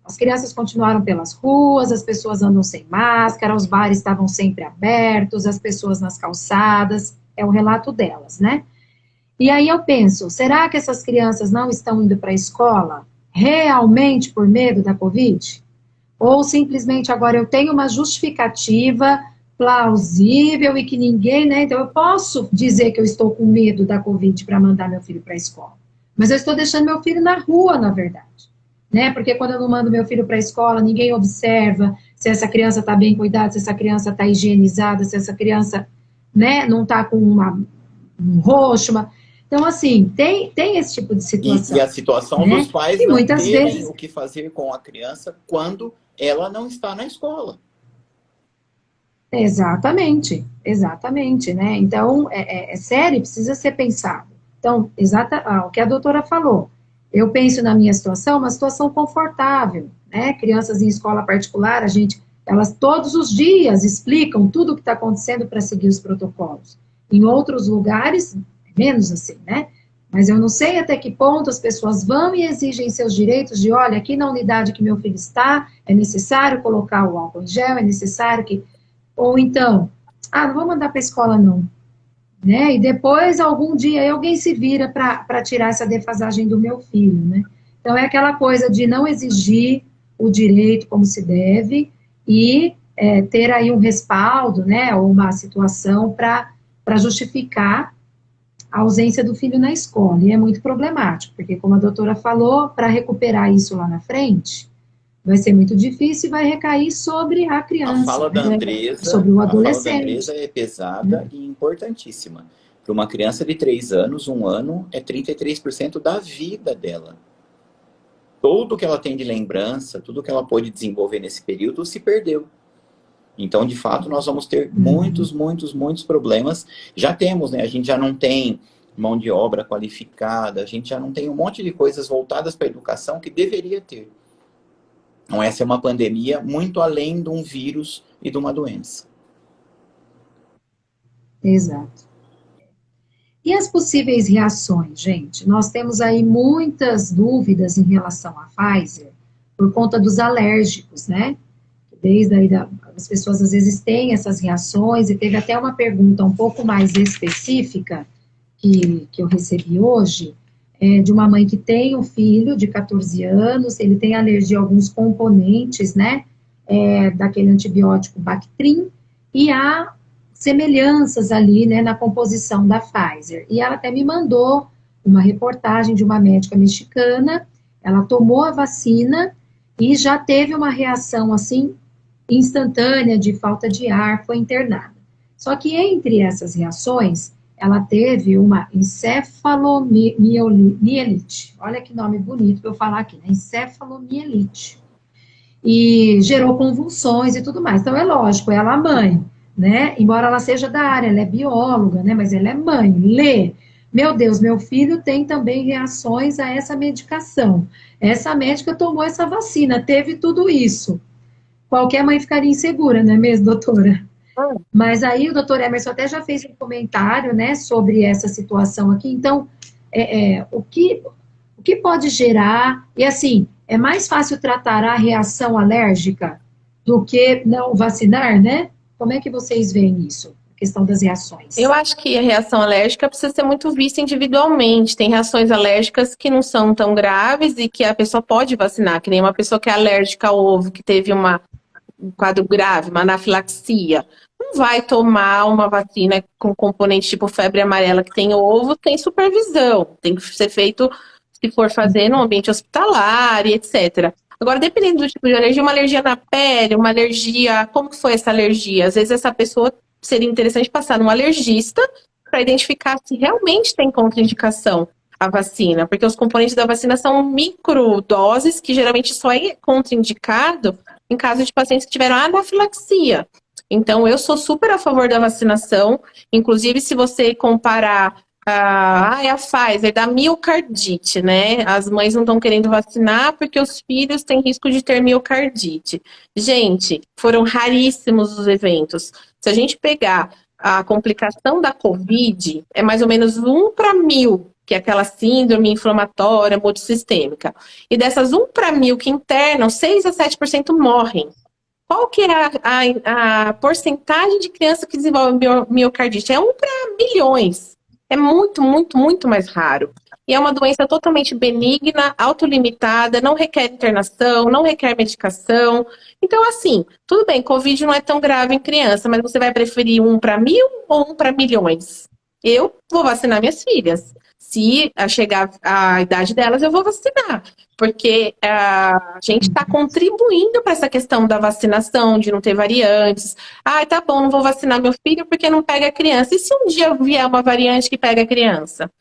As crianças continuaram pelas ruas, as pessoas andam sem máscara, os bares estavam sempre abertos, as pessoas nas calçadas, é o relato delas, né? E aí eu penso, será que essas crianças não estão indo para a escola realmente por medo da Covid? Ou simplesmente agora eu tenho uma justificativa plausível e que ninguém, né? Então eu posso dizer que eu estou com medo da Covid para mandar meu filho para a escola. Mas eu estou deixando meu filho na rua, na verdade. Né? Porque quando eu não mando meu filho para a escola, ninguém observa se essa criança está bem cuidada, se essa criança está higienizada, se essa criança, né, não está com um roxo. Então, assim, tem esse tipo de situação. E a situação, né, dos pais e não muitas terem vezes o que fazer com a criança quando ela não está na escola. Exatamente, né? Então, é sério, precisa ser pensado. Então, o que a doutora falou, eu penso na minha situação, uma situação confortável, né? Crianças em escola particular, elas todos os dias explicam tudo o que está acontecendo para seguir os protocolos. Em outros lugares, menos assim, né? Mas eu não sei até que ponto as pessoas vão e exigem seus direitos de, olha, aqui na unidade que meu filho está, é necessário colocar o álcool em gel, é necessário que... Ou então, não vou mandar para a escola não. Né? E depois, algum dia, alguém se vira para tirar essa defasagem do meu filho, né? Então, é aquela coisa de não exigir o direito como se deve e ter aí um respaldo, né? Ou uma situação para justificar a ausência do filho na escola. E é muito problemático, porque, como a doutora falou, para recuperar isso lá na frente, vai ser muito difícil e vai recair sobre a A criança, fala da né? Andresa, Sobre o a fala da adolescente. Andresa é pesada e importantíssima. Para uma criança de 3 anos, 1 ano é 33% da vida dela. Tudo que ela tem de lembrança, tudo que ela pôde desenvolver nesse período se perdeu. Então, de fato, nós vamos ter muitos problemas. Já temos, né? A gente já não tem mão de obra qualificada, a gente já não tem um monte de coisas voltadas para a educação que deveria ter. Então, essa é uma pandemia muito além de um vírus e de uma doença. Exato. E as possíveis reações, gente? Nós temos aí muitas dúvidas em relação à Pfizer por conta dos alérgicos, né? Desde aí as pessoas às vezes têm essas reações, e teve até uma pergunta um pouco mais específica que eu recebi hoje, de uma mãe que tem um filho de 14 anos, ele tem alergia a alguns componentes, né, daquele antibiótico Bactrim, e há semelhanças ali, né, na composição da Pfizer. E ela até me mandou uma reportagem de uma médica mexicana, ela tomou a vacina e já teve uma reação, assim, instantânea de falta de ar, foi internada. Só que entre essas reações, ela teve uma encefalomielite. Olha que nome bonito para eu falar aqui, né? Encefalomielite. E gerou convulsões e tudo mais. Então, é lógico, ela é a mãe, né? Embora ela seja da área, ela é bióloga, né? Mas ela é mãe, lê. Meu Deus, meu filho tem também reações a essa medicação. Essa médica tomou essa vacina, teve tudo isso. Qualquer mãe ficaria insegura, não é mesmo, doutora? Mas aí o doutor Emerson até já fez um comentário, né, sobre essa situação aqui. Então, o que pode gerar? E assim, é mais fácil tratar a reação alérgica do que não vacinar, né? Como é que vocês veem isso? A questão das reações. Eu acho que a reação alérgica precisa ser muito vista individualmente. Tem reações alérgicas que não são tão graves e que a pessoa pode vacinar, que nem uma pessoa que é alérgica ao ovo, que teve um quadro grave, uma anafilaxia. Não vai tomar uma vacina com componente tipo febre amarela que tem ovo, tem supervisão. Tem que ser feito, se for fazer, no ambiente hospitalar e etc. Agora, dependendo do tipo de alergia, uma alergia na pele, uma alergia... Como que foi essa alergia? Às vezes essa pessoa seria interessante passar num alergista para identificar se realmente tem contraindicação a vacina, porque os componentes da vacina são microdoses que geralmente só é contraindicado em caso de pacientes que tiveram anafilaxia. Então, eu sou super a favor da vacinação. Inclusive, se você comparar a Pfizer da miocardite, né? As mães não estão querendo vacinar porque os filhos têm risco de ter miocardite. Gente, foram raríssimos os eventos. Se a gente pegar a complicação da Covid, é mais ou menos 1 para 1.000, que é aquela síndrome inflamatória multissistêmica. E dessas 1 para 1.000 que internam, 6 a 7% morrem. Qual que é a porcentagem de criança que desenvolve miocardite? É 1 para milhões. É muito mais raro. E é uma doença totalmente benigna, autolimitada, não requer internação, não requer medicação. Então, assim, tudo bem, Covid não é tão grave em criança, mas você vai preferir 1 para 1.000 ou 1 para milhões? Eu vou vacinar minhas filhas. Se chegar a idade delas, eu vou vacinar. Porque a gente está contribuindo para essa questão da vacinação, de não ter variantes. Ah, tá bom, não vou vacinar meu filho porque não pega a criança. E se um dia vier uma variante que pega a criança?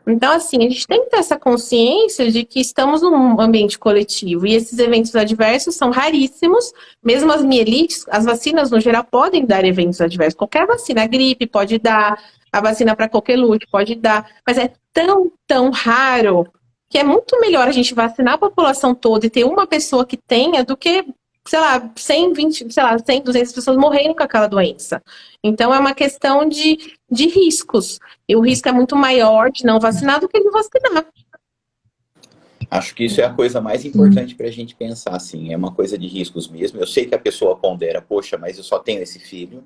Então, assim, a gente tem que ter essa consciência de que estamos num ambiente coletivo. E esses eventos adversos são raríssimos. Mesmo as mielites, as vacinas, no geral, podem dar eventos adversos. Qualquer vacina, a gripe pode dar, a vacina para coqueluche pode dar. Mas é tão raro que é muito melhor a gente vacinar a população toda e ter uma pessoa que tenha do que, sei lá, 100, 200 pessoas morrendo com aquela doença. Então, é uma questão de riscos. E o risco é muito maior de não vacinar do que de vacinar. Acho que isso é a coisa mais importante para a gente pensar, assim. É uma coisa de riscos mesmo. Eu sei que a pessoa pondera, poxa, mas eu só tenho esse filho.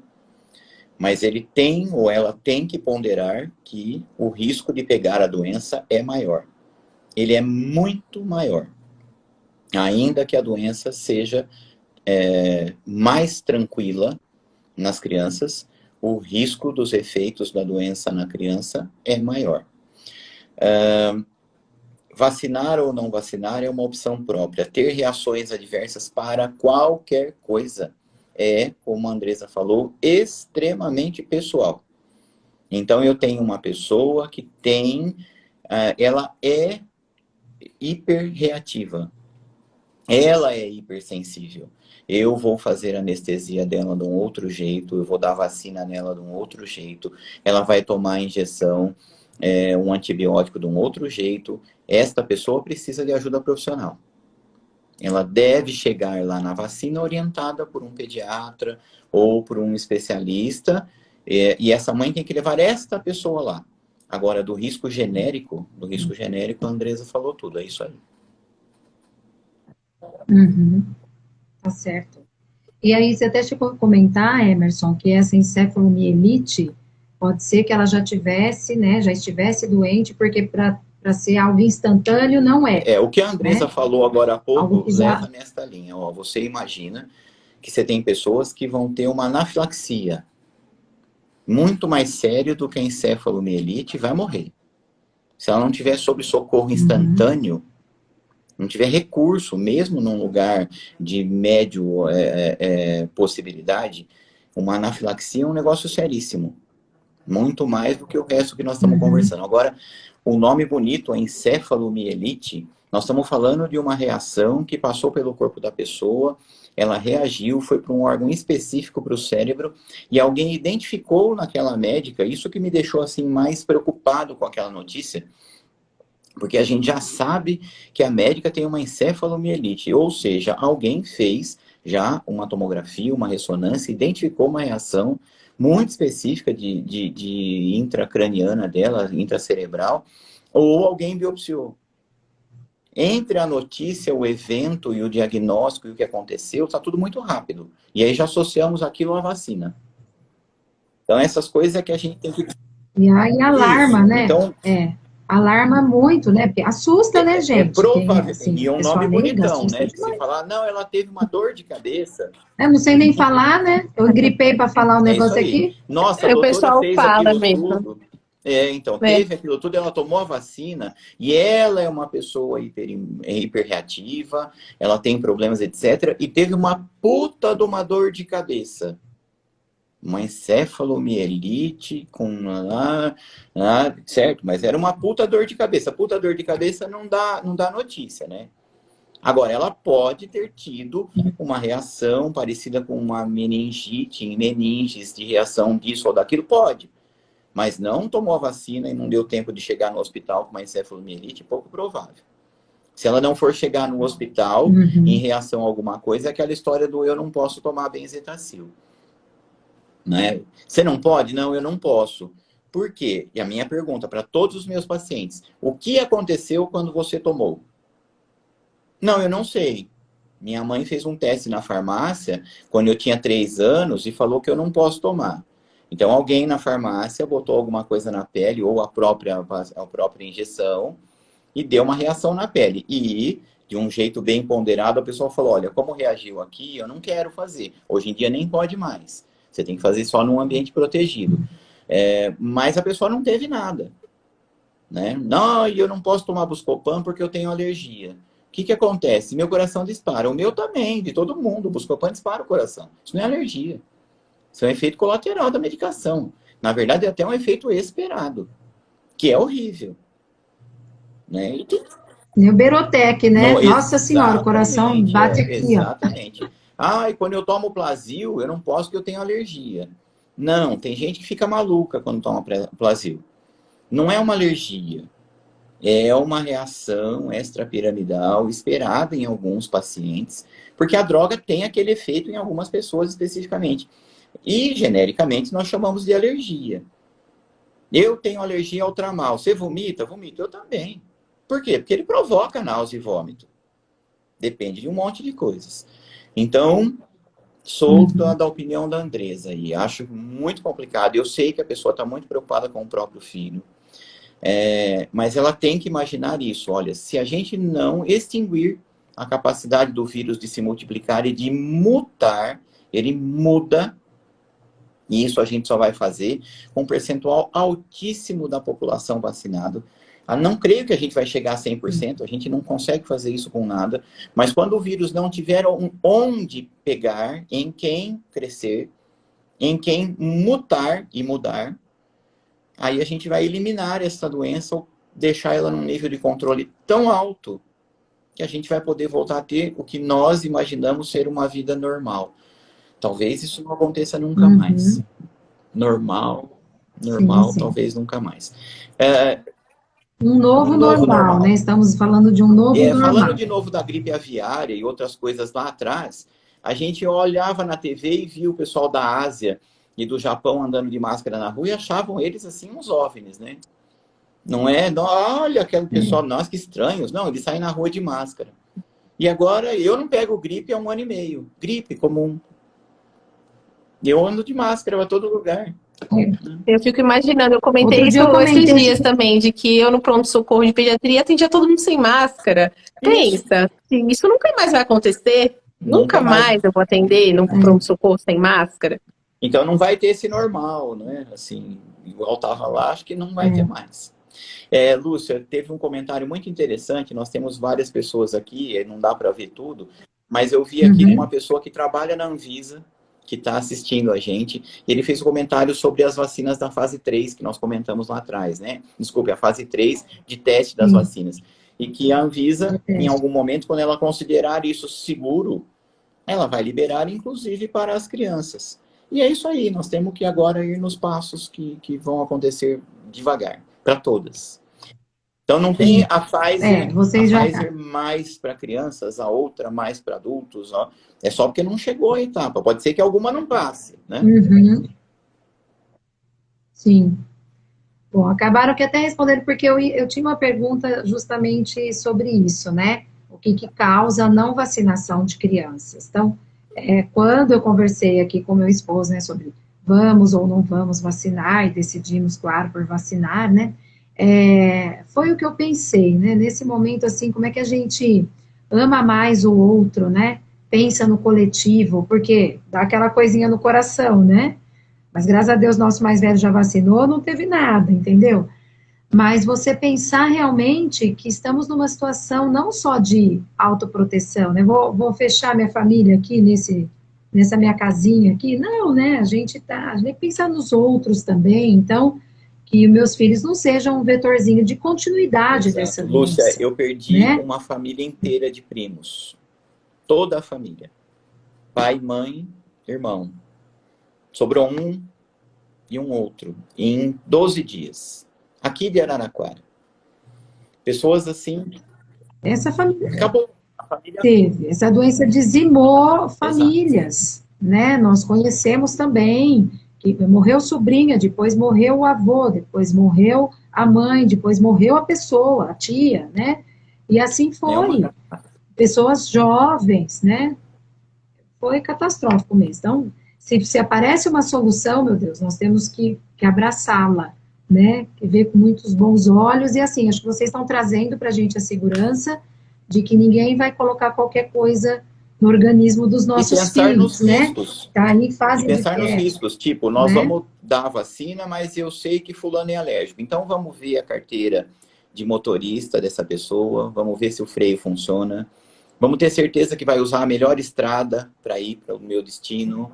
Mas ele tem ou ela tem que ponderar que o risco de pegar a doença é maior. Ele é muito maior. Ainda que a doença seja mais tranquila nas crianças, o risco dos efeitos da doença na criança é maior. Vacinar ou não vacinar é uma opção própria. Ter reações adversas para qualquer coisa é, como a Andressa falou, extremamente pessoal. Então, eu tenho uma pessoa que tem, ela é hiperreativa. Ela é hipersensível. Eu vou fazer a anestesia dela de um outro jeito, eu vou dar vacina nela de um outro jeito, ela vai tomar a injeção, um antibiótico de um outro jeito. Esta pessoa precisa de ajuda profissional. Ela deve chegar lá na vacina orientada por um pediatra ou por um especialista, e essa mãe tem que levar esta pessoa lá. Agora, do risco genérico, a Andressa falou tudo, é isso aí. Uhum, tá certo. E aí, você até chegou a comentar, Emerson, que essa encefalomielite pode ser que ela já tivesse, né, já estivesse doente, porque para ser algo instantâneo não é. O que a Andressa falou agora há pouco leva já... nesta linha. Ó, você imagina que você tem pessoas que vão ter uma anafilaxia muito mais sério do que a encefalomielite e vai morrer. Se ela não tiver sob socorro instantâneo, não tiver recurso, mesmo num lugar de médio possibilidade, uma anafilaxia é um negócio seríssimo. Muito mais do que o resto que nós estamos conversando. Agora, o nome bonito, a encefalomielite, nós estamos falando de uma reação que passou pelo corpo da pessoa, ela reagiu, foi para um órgão específico para o cérebro, e alguém identificou naquela médica, isso que me deixou assim mais preocupado com aquela notícia, porque a gente já sabe que a médica tem uma encefalomielite, ou seja, alguém fez já uma tomografia, uma ressonância, identificou uma reação muito específica de intracraniana dela, intracerebral, ou alguém biopsiou. Entre a notícia, o evento e o diagnóstico e o que aconteceu, está tudo muito rápido. E aí já associamos aquilo à vacina. Então, essas coisas é que a gente tem que... E aí alarma, né? Então, alarma muito, né? Porque assusta, né, gente? Provável. Assim, e um nome bonitão, né? Que você falar, não, ela teve uma dor de cabeça. Eu não sei nem falar, né? Eu gripei para falar um negócio aqui. Nossa, a doutora fez aquilo tudo. Então, teve aquilo tudo, ela tomou a vacina, e ela é uma pessoa hiperreativa, ela tem problemas, etc. E teve uma puta de uma dor de cabeça. Uma encefalomielite com... certo, mas era uma puta dor de cabeça. Puta dor de cabeça não dá notícia, né? Agora, ela pode ter tido uma reação parecida com uma meningite, em meninges, de reação disso ou daquilo, pode. Mas não tomou a vacina e não deu tempo de chegar no hospital com uma encefalomielite, pouco provável. Se ela não for chegar no hospital em reação a alguma coisa, é aquela história do eu não posso tomar benzetacil. Né? Você não pode? Não, eu não posso. Por quê? E a minha pergunta para todos os meus pacientes, o que aconteceu quando você tomou? Não, eu não sei. Minha mãe fez um teste na farmácia quando eu tinha 3 anos e falou que eu não posso tomar. Então, alguém na farmácia botou alguma coisa na pele, ou a própria injeção, e deu uma reação na pele. E, de um jeito bem ponderado, a pessoa falou, olha, como reagiu aqui, eu não quero fazer. Hoje em dia nem pode mais. Você tem que fazer só num ambiente protegido. Mas a pessoa não teve nada. Né? Não, e eu não posso tomar Buscopan porque eu tenho alergia. O que acontece? Meu coração dispara. O meu também, de todo mundo. O Buscopan dispara o coração. Isso não é alergia. Isso é um efeito colateral da medicação. Na verdade, é até um efeito esperado. Que é horrível. Né? E o Berotec, né? Nossa Senhora, o coração bate aqui. Exatamente. E quando eu tomo Plasil, eu não posso porque eu tenho alergia. Não, tem gente que fica maluca quando toma Plasil. Não é uma alergia. É uma reação extrapiramidal esperada em alguns pacientes, porque a droga tem aquele efeito em algumas pessoas especificamente. E, genericamente, nós chamamos de alergia. Eu tenho alergia ao tramal. Você vomita? Vomito. Eu também. Por quê? Porque ele provoca náusea e vômito. Depende de um monte de coisas. Então, sou da opinião da Andressa aí. Acho muito complicado. Eu sei que a pessoa está muito preocupada com o próprio filho. Mas ela tem que imaginar isso. Olha, se a gente não extinguir a capacidade do vírus de se multiplicar e de mutar, ele muda. E isso a gente só vai fazer com um percentual altíssimo da população vacinada. Não creio que a gente vai chegar a 100%, a gente não consegue fazer isso com nada, mas quando o vírus não tiver onde pegar, em quem crescer, em quem mutar e mudar, aí a gente vai eliminar essa doença ou deixar ela num nível de controle tão alto que a gente vai poder voltar a ter o que nós imaginamos ser uma vida normal. Talvez isso não aconteça nunca mais. Normal, Sim. talvez nunca mais. Um novo normal, né? Estamos falando de um novo normal. Falando de novo da gripe aviária e outras coisas lá atrás, a gente olhava na TV e via o pessoal da Ásia e do Japão andando de máscara na rua e achavam eles assim uns OVNIs, né? Não é, olha aquele pessoal, nossa, que estranhos. Não, eles saem na rua de máscara. E agora eu não pego gripe há 1 ano e meio. Gripe comum. Eu ando de máscara para todo lugar. Eu fico imaginando, eu comentei isso esses dias também, de que eu no pronto-socorro de pediatria atendia todo mundo sem máscara. Pensa, isso nunca mais vai acontecer. Nunca mais eu vou atender no pronto-socorro sem máscara. Então não vai ter esse normal, né? Assim, igual estava lá, acho que não vai ter mais. Lúcia, teve um comentário muito interessante. Nós temos várias pessoas aqui, não dá para ver tudo, mas eu vi aqui uma pessoa que trabalha na Anvisa, que está assistindo a gente. Ele fez um comentário sobre as vacinas da fase 3, que nós comentamos lá atrás, né? Desculpe, a fase 3 de teste das vacinas. E que a Anvisa, em algum momento, quando ela considerar isso seguro, ela vai liberar, inclusive, para as crianças. E é isso aí, nós temos que agora ir nos passos que vão acontecer devagar, para todas. Então não tem a Pfizer mais para crianças, a outra mais para adultos. Ó. É só porque não chegou a etapa. Pode ser que alguma não passe, né? Sim. Bom, acabaram que até respondendo, porque eu tinha uma pergunta justamente sobre isso, né? O que causa a não vacinação de crianças. Então, quando eu conversei aqui com meu esposo, né, sobre vamos ou não vamos vacinar, e decidimos, claro, por vacinar, né? Foi o que eu pensei, né? Nesse momento, assim, como é que a gente ama mais o outro, né? Pensa no coletivo, porque dá aquela coisinha no coração, né? Mas graças a Deus, nosso mais velho já vacinou, não teve nada, entendeu? Mas você pensar realmente que estamos numa situação não só de autoproteção, né? Vou fechar minha família aqui nessa minha casinha aqui. Não, né? A gente tem que pensar nos outros também, então que meus filhos não sejam um vetorzinho de continuidade dessa doença. Lúcia, eu perdi uma família inteira de primos. Toda a família. Pai, mãe, irmão. Sobrou um e um outro. Em 12 dias. Aqui de Araraquara. Pessoas assim... Essa família... Acabou. A família teve. Essa doença dizimou famílias, né? Nós conhecemos também... que morreu sobrinha, depois morreu o avô, depois morreu a mãe, depois morreu a pessoa, a tia, né? E assim foi. Pessoas jovens, né? Foi catastrófico mesmo. Então, se aparece uma solução, meu Deus, nós temos que abraçá-la, né? Que ver com muitos bons olhos. E assim, acho que vocês estão trazendo para a gente a segurança de que ninguém vai colocar qualquer coisa no organismo dos nossos filhos, né? Riscos. Tá em fase e pensar de nos riscos, tipo, nós vamos dar a vacina, mas eu sei que fulano é alérgico. Então vamos ver a carteira de motorista dessa pessoa, vamos ver se o freio funciona, vamos ter certeza que vai usar a melhor estrada para ir para o meu destino.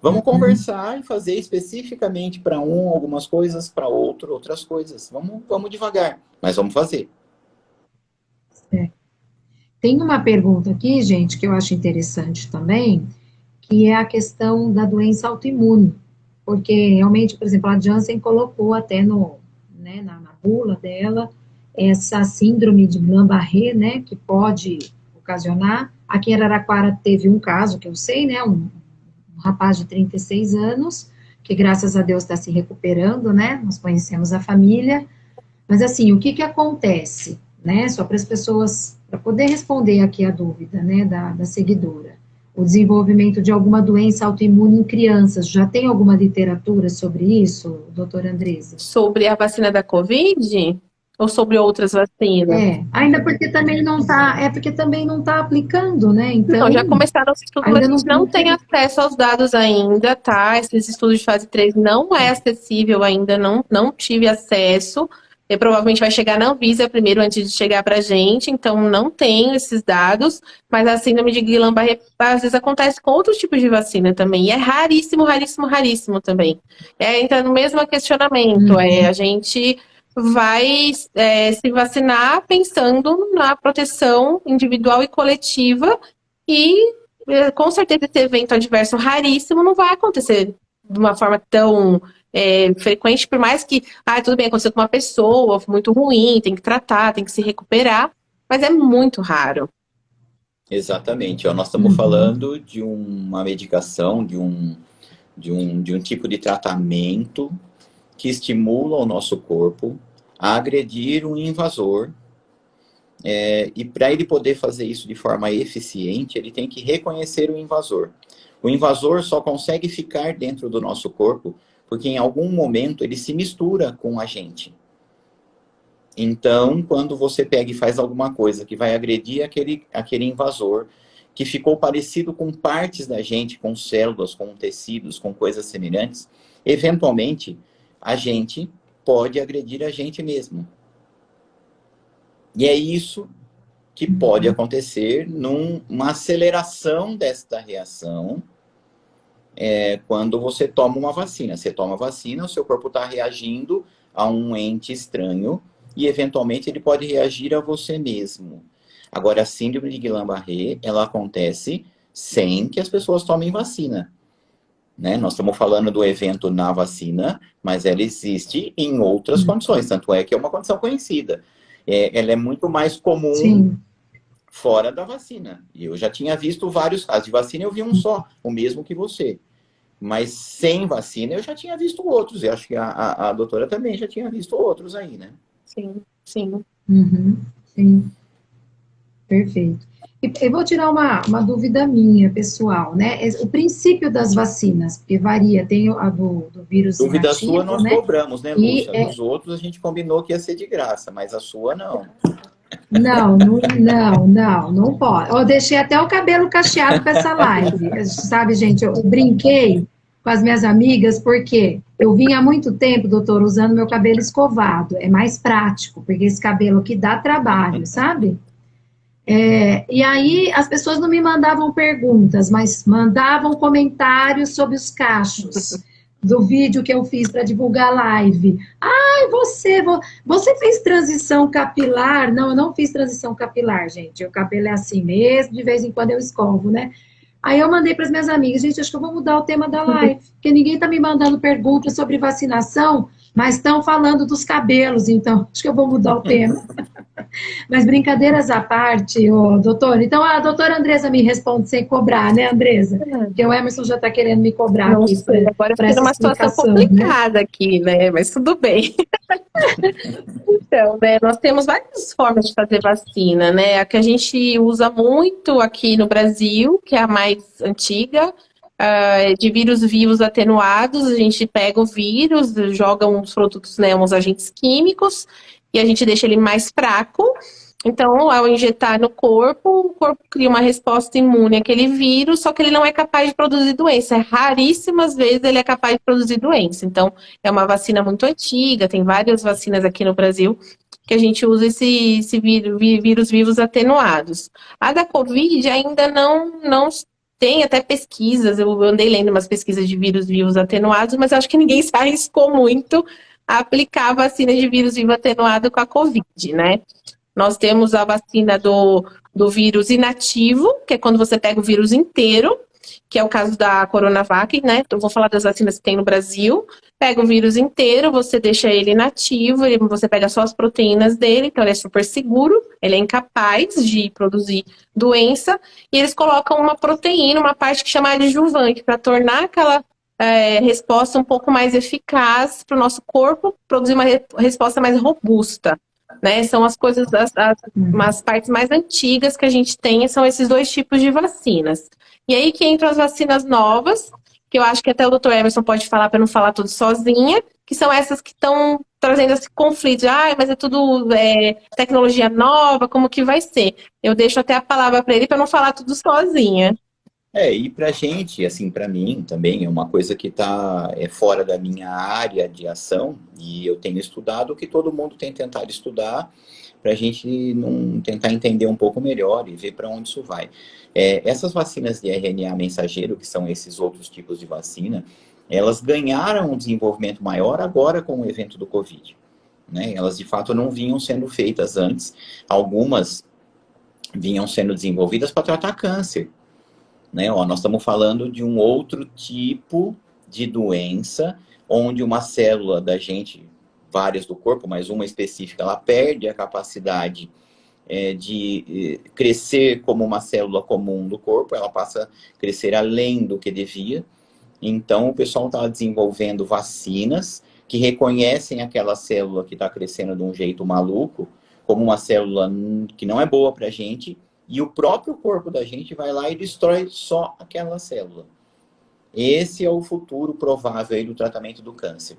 Vamos conversar e fazer especificamente para um algumas coisas, para outro outras coisas. Vamos devagar, mas vamos fazer. Tem uma pergunta aqui, gente, que eu acho interessante também, que é a questão da doença autoimune. Porque, realmente, por exemplo, a Janssen colocou até na bula dela essa síndrome de Guillain-Barré, né, que pode ocasionar. Aqui em Araraquara teve um caso, que eu sei, né, um rapaz de 36 anos, que graças a Deus está se recuperando, né, nós conhecemos a família. Mas, assim, o que acontece, né, só para as pessoas... para poder responder aqui a dúvida, né, da seguidora, o desenvolvimento de alguma doença autoimune em crianças, já tem alguma literatura sobre isso, doutora Andresa? Sobre a vacina da Covid? Ou sobre outras vacinas? Ainda porque também não está aplicando, né, então... Não, já começaram os estudos, mas a gente não tem acesso aos dados ainda, tá? Esses estudos de fase 3 não é acessível ainda, não tive acesso. E provavelmente vai chegar na Anvisa primeiro antes de chegar para a gente, então não tem esses dados, mas a síndrome de Guillain-Barré às vezes acontece com outros tipos de vacina também, e é raríssimo, raríssimo, raríssimo também. Entra no mesmo questionamento, a gente vai se vacinar pensando na proteção individual e coletiva, e com certeza esse evento adverso raríssimo não vai acontecer de uma forma tão frequente, por mais que, tudo bem, aconteceu com uma pessoa muito ruim, tem que tratar, tem que se recuperar, mas é muito raro. Exatamente. Nós estamos falando de uma medicação, de um tipo de tratamento que estimula o nosso corpo a agredir um invasor. E para ele poder fazer isso de forma eficiente, ele tem que reconhecer o invasor. O invasor só consegue ficar dentro do nosso corpo porque em algum momento ele se mistura com a gente. Então, quando você pega e faz alguma coisa que vai agredir aquele invasor, que ficou parecido com partes da gente, com células, com tecidos, com coisas semelhantes, eventualmente a gente pode agredir a gente mesmo. E é isso que pode acontecer numa aceleração desta reação quando você toma uma vacina. Você toma a vacina, o seu corpo está reagindo a um ente estranho e, eventualmente, ele pode reagir a você mesmo. Agora, a síndrome de Guillain-Barré, ela acontece sem que as pessoas tomem vacina. Né? Nós estamos falando do evento na vacina, mas ela existe em outras condições, tanto é que é uma condição conhecida. Ela é muito mais comum fora da vacina. E eu já tinha visto vários casos. De vacina eu vi um só, o mesmo que você. Mas sem vacina eu já tinha visto outros. E acho que a doutora também já tinha visto outros aí, né? Sim, sim. Sim. Perfeito. E eu vou tirar uma dúvida minha, pessoal, né? O princípio das vacinas, porque varia, tem a do vírus dúvida inativo, sua nós cobramos, né, Lúcia? E, Dos outros a gente combinou que ia ser de graça, mas a sua não. Não pode. Eu deixei até o cabelo cacheado com essa live. Sabe, gente, eu brinquei com as minhas amigas, porque eu vim há muito tempo, doutor, usando meu cabelo escovado. É mais prático, porque esse cabelo aqui dá trabalho, sabe? E aí as pessoas não me mandavam perguntas, mas mandavam comentários sobre os cachos do vídeo que eu fiz para divulgar a live. Ai, você fez transição capilar? Não, eu não fiz transição capilar, gente. O cabelo é assim mesmo, de vez em quando eu escovo, né? Aí eu mandei para as minhas amigas, gente, acho que eu vou mudar o tema da live, porque ninguém está me mandando perguntas sobre vacinação, mas estão falando dos cabelos, então acho que eu vou mudar o tema. Mas brincadeiras à parte, doutor. Então a doutora Andresa me responde sem cobrar, né, Andresa? Porque o Emerson já está querendo me cobrar Não aqui. sei, agora eu fiz uma situação complicada, né? Aqui, né? Mas tudo bem. Então, né, nós temos várias formas de fazer vacina, né? A que a gente usa muito aqui no Brasil, que é a mais antiga, de vírus vivos atenuados. A gente pega o vírus, joga uns produtos, né, uns agentes químicos, e a gente deixa ele mais fraco. Então, ao injetar no corpo, o corpo cria uma resposta imune àquele vírus, só que ele não é capaz de produzir doença. Raríssimas vezes ele é capaz de produzir doença. Então, é uma vacina muito antiga, tem várias vacinas aqui no Brasil que a gente usa esse vírus vivos atenuados. A da Covid ainda não tem até pesquisas, eu andei lendo umas pesquisas de vírus vivos atenuados, mas acho que ninguém se arriscou muito a aplicar a vacina de vírus vivo atenuado com a Covid, né? Nós temos a vacina do vírus inativo, que é quando você pega o vírus inteiro, que é o caso da Coronavac, né? Então, vou falar das vacinas que tem no Brasil. Pega o vírus inteiro, você deixa ele inativo, você pega só as proteínas dele, então ele é super seguro, ele é incapaz de produzir doença, e eles colocam uma proteína, uma parte que chama adjuvante, para tornar aquela resposta um pouco mais eficaz para o nosso corpo, produzir uma resposta mais robusta. Né? São as coisas, as partes mais antigas que a gente tem, são esses dois tipos de vacinas. E aí que entram as vacinas novas, que eu acho que até o Dr. Emerson pode falar para não falar tudo sozinha, que são essas que estão trazendo esse conflito. Mas é tudo tecnologia nova, como que vai ser? Eu deixo até a palavra para ele para não falar tudo sozinha. E pra gente, assim, pra mim também, é uma coisa que é fora da minha área de ação, e eu tenho estudado o que todo mundo tem tentado estudar, para a gente não tentar entender um pouco melhor e ver para onde isso vai. Essas vacinas de RNA mensageiro, que são esses outros tipos de vacina, elas ganharam um desenvolvimento maior agora com o evento do Covid, né? Elas, de fato, não vinham sendo feitas antes. Algumas vinham sendo desenvolvidas para tratar câncer, né? Nós estamos falando de um outro tipo de doença, onde uma célula da gente, várias do corpo, mas uma específica, ela perde a capacidade de crescer como uma célula comum do corpo, ela passa a crescer além do que devia. Então, o pessoal está desenvolvendo vacinas que reconhecem aquela célula que está crescendo de um jeito maluco, como uma célula que não é boa para a gente, e o próprio corpo da gente vai lá e destrói só aquela célula. Esse é o futuro provável aí do tratamento do câncer.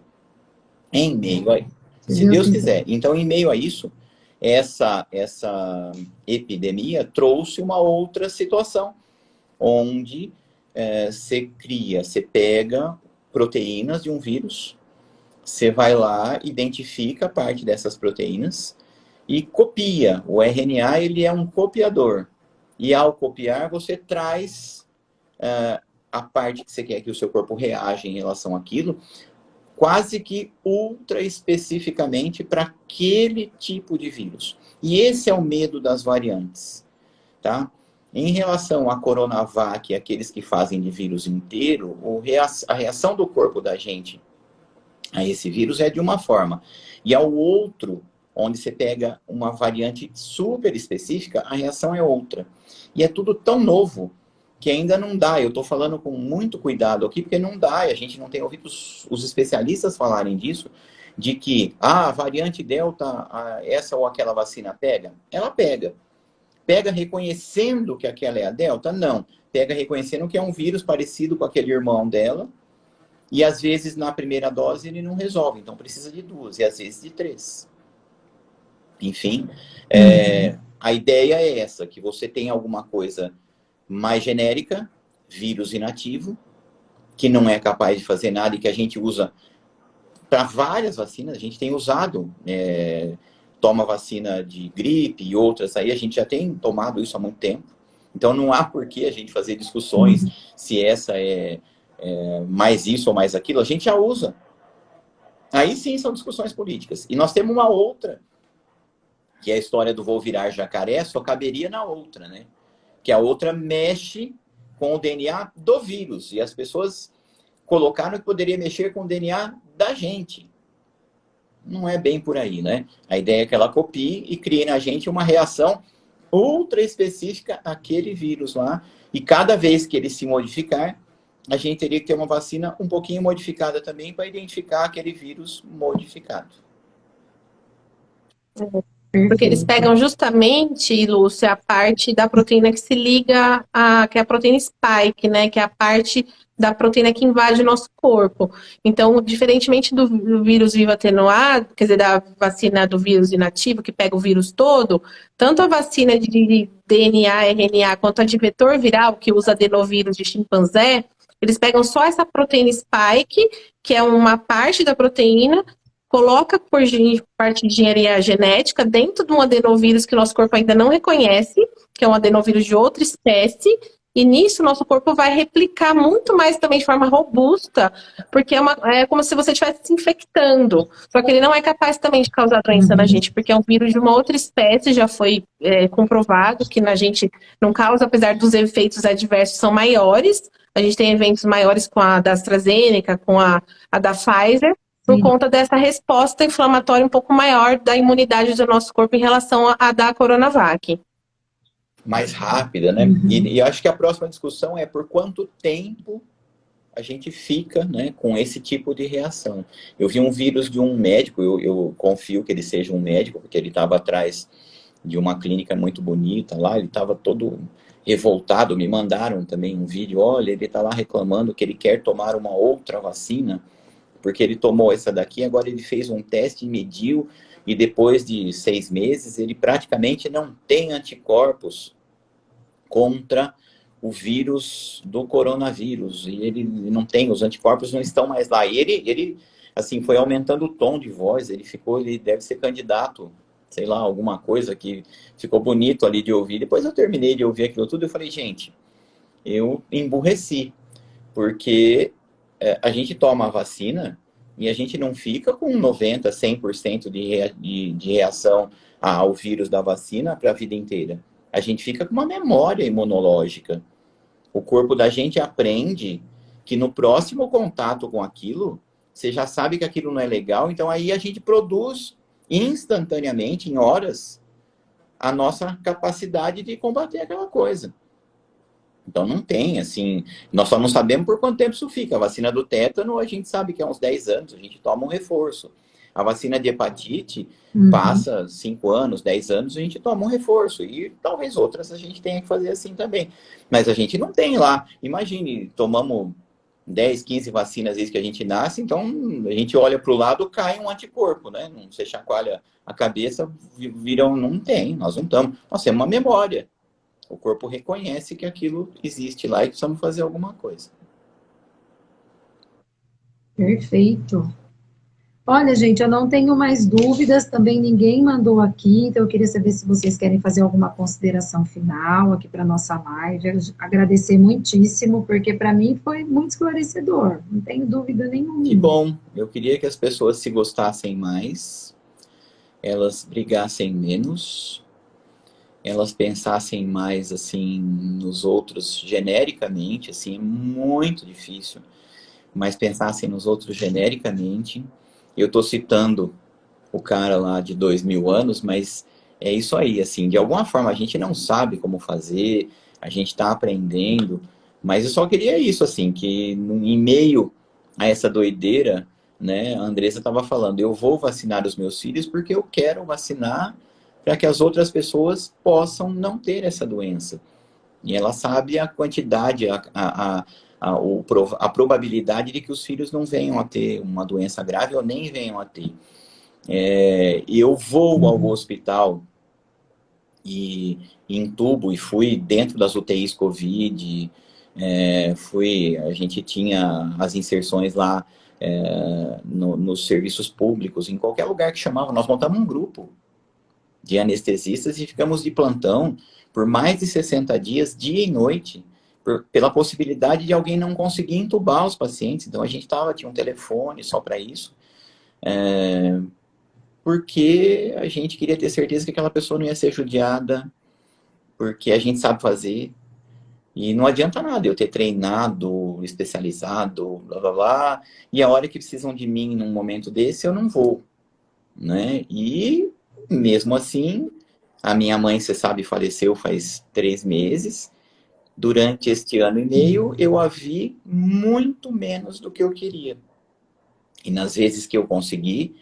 Em meio a... Se Deus quiser. Então, em meio a isso, essa epidemia trouxe uma outra situação, onde você pega proteínas de um vírus, você vai lá, identifica parte dessas proteínas e copia. O RNA, ele é um copiador. E ao copiar, você traz a parte que você quer que o seu corpo reaja em relação àquilo, quase que ultra especificamente para aquele tipo de vírus. E esse é o medo das variantes, tá? Em relação à Coronavac, aqueles que fazem de vírus inteiro, a reação do corpo da gente a esse vírus é de uma forma. E ao outro, onde você pega uma variante super específica, a reação é outra. E é tudo tão novo que ainda não dá. Eu estou falando com muito cuidado aqui, porque não dá, e a gente não tem ouvido os especialistas falarem disso, de que a variante Delta, essa ou aquela vacina pega. Ela pega. Pega reconhecendo que aquela é a Delta? Não. Pega reconhecendo que é um vírus parecido com aquele irmão dela, e às vezes na primeira dose ele não resolve, então precisa de 2, e às vezes de 3. Enfim, a ideia é essa, que você tem alguma coisa mais genérica, vírus inativo, que não é capaz de fazer nada e que a gente usa para várias vacinas. A gente tem usado, toma vacina de gripe e outras aí, a gente já tem tomado isso há muito tempo. Então não há por que a gente fazer discussões se essa é mais isso ou mais aquilo, a gente já usa. Aí sim são discussões políticas. E nós temos uma outra, que é a história do vou virar jacaré, só caberia na outra, né? Que a outra mexe com o DNA do vírus. E as pessoas colocaram que poderia mexer com o DNA da gente. Não é bem por aí, né? A ideia é que ela copie e crie na gente uma reação ultra específica àquele vírus lá. E cada vez que ele se modificar, a gente teria que ter uma vacina um pouquinho modificada também para identificar aquele vírus modificado. Porque eles pegam justamente, Lúcia, a parte da proteína que se liga que é a proteína spike, né? Que é a parte da proteína que invade o nosso corpo. Então, diferentemente do vírus vivo atenuado, quer dizer, da vacina do vírus inativo, que pega o vírus todo, tanto a vacina de DNA, RNA, quanto a de vetor viral, que usa adenovírus de chimpanzé, eles pegam só essa proteína spike, que é uma parte da proteína, coloca por parte de engenharia genética dentro de um adenovírus que o nosso corpo ainda não reconhece, que é um adenovírus de outra espécie, e nisso o nosso corpo vai replicar muito mais também de forma robusta, porque é como se você estivesse se infectando. Só que ele não é capaz também de causar doença na gente, porque é um vírus de uma outra espécie, já foi comprovado que na gente não causa, apesar dos efeitos adversos são maiores. A gente tem eventos maiores com a da AstraZeneca, com a da Pfizer, por conta dessa resposta inflamatória um pouco maior da imunidade do nosso corpo em relação à da Coronavac. Mais rápida, né? E eu acho que a próxima discussão é por quanto tempo a gente fica, né, com esse tipo de reação. Eu vi um vírus de um médico, eu confio que ele seja um médico, porque ele estava atrás de uma clínica muito bonita lá, ele estava todo revoltado, me mandaram também um vídeo, olha, ele está lá reclamando que ele quer tomar uma outra vacina, porque ele tomou essa daqui, agora ele fez um teste e mediu, e depois de 6 meses, ele praticamente não tem anticorpos contra o vírus do coronavírus, e ele não tem, os anticorpos não estão mais lá. E ele assim, foi aumentando o tom de voz, ele deve ser candidato, sei lá, alguma coisa que ficou bonito ali de ouvir. Depois eu terminei de ouvir aquilo tudo, eu falei, gente, eu emburreci, porque a gente toma a vacina e a gente não fica com 90, 100% de reação ao vírus da vacina para a vida inteira. A gente fica com uma memória imunológica. O corpo da gente aprende que no próximo contato com aquilo, você já sabe que aquilo não é legal, então aí a gente produz instantaneamente, em horas, a nossa capacidade de combater aquela coisa. Então não tem, assim, nós só não sabemos por quanto tempo isso fica. A vacina do tétano, a gente sabe que é uns 10 anos, a gente toma um reforço. A vacina de hepatite passa 5 anos, 10 anos, a gente toma um reforço. E talvez outras a gente tenha que fazer assim também. Mas a gente não tem lá. Imagine, tomamos 10, 15 vacinas desde que a gente nasce, então a gente olha para o lado, cai um anticorpo, né? Não, você chacoalha a cabeça, não tem, nós não estamos. Nós temos uma memória. O corpo reconhece que aquilo existe lá e precisamos fazer alguma coisa. Perfeito. Olha, gente, eu não tenho mais dúvidas, também ninguém mandou aqui, então eu queria saber se vocês querem fazer alguma consideração final aqui para a nossa live. Agradecer muitíssimo, porque para mim foi muito esclarecedor, não tenho dúvida nenhuma. Que bom, eu queria que as pessoas se gostassem mais, elas brigassem menos, elas pensassem mais, assim, nos outros genericamente, assim, é muito difícil, mas pensassem nos outros genericamente. Eu estou citando o cara lá de 2000 anos, mas é isso aí, assim, de alguma forma a gente não sabe como fazer, a gente está aprendendo, mas eu só queria isso, assim, que em meio a essa doideira, né, a Andressa estava falando, eu vou vacinar os meus filhos porque eu quero vacinar para que as outras pessoas possam não ter essa doença. E ela sabe a quantidade, a probabilidade de que os filhos não venham a ter uma doença grave ou nem venham a ter. Eu vou ao hospital e entubo e fui dentro das UTIs Covid, a gente tinha as inserções lá nos serviços públicos, em qualquer lugar que chamava, nós montamos um grupo de anestesistas e ficamos de plantão por mais de 60 dias, dia e noite, pela possibilidade de alguém não conseguir entubar os pacientes. Então a gente tinha um telefone só para isso, porque a gente queria ter certeza que aquela pessoa não ia ser judiada, porque a gente sabe fazer. E não adianta nada eu ter treinado, especializado, blá blá blá, e a hora que precisam de mim num momento desse, eu não vou, né? E mesmo assim, a minha mãe, você sabe, faleceu faz 3 meses. Durante este ano e meio, eu a vi muito menos do que eu queria. E nas vezes que eu consegui,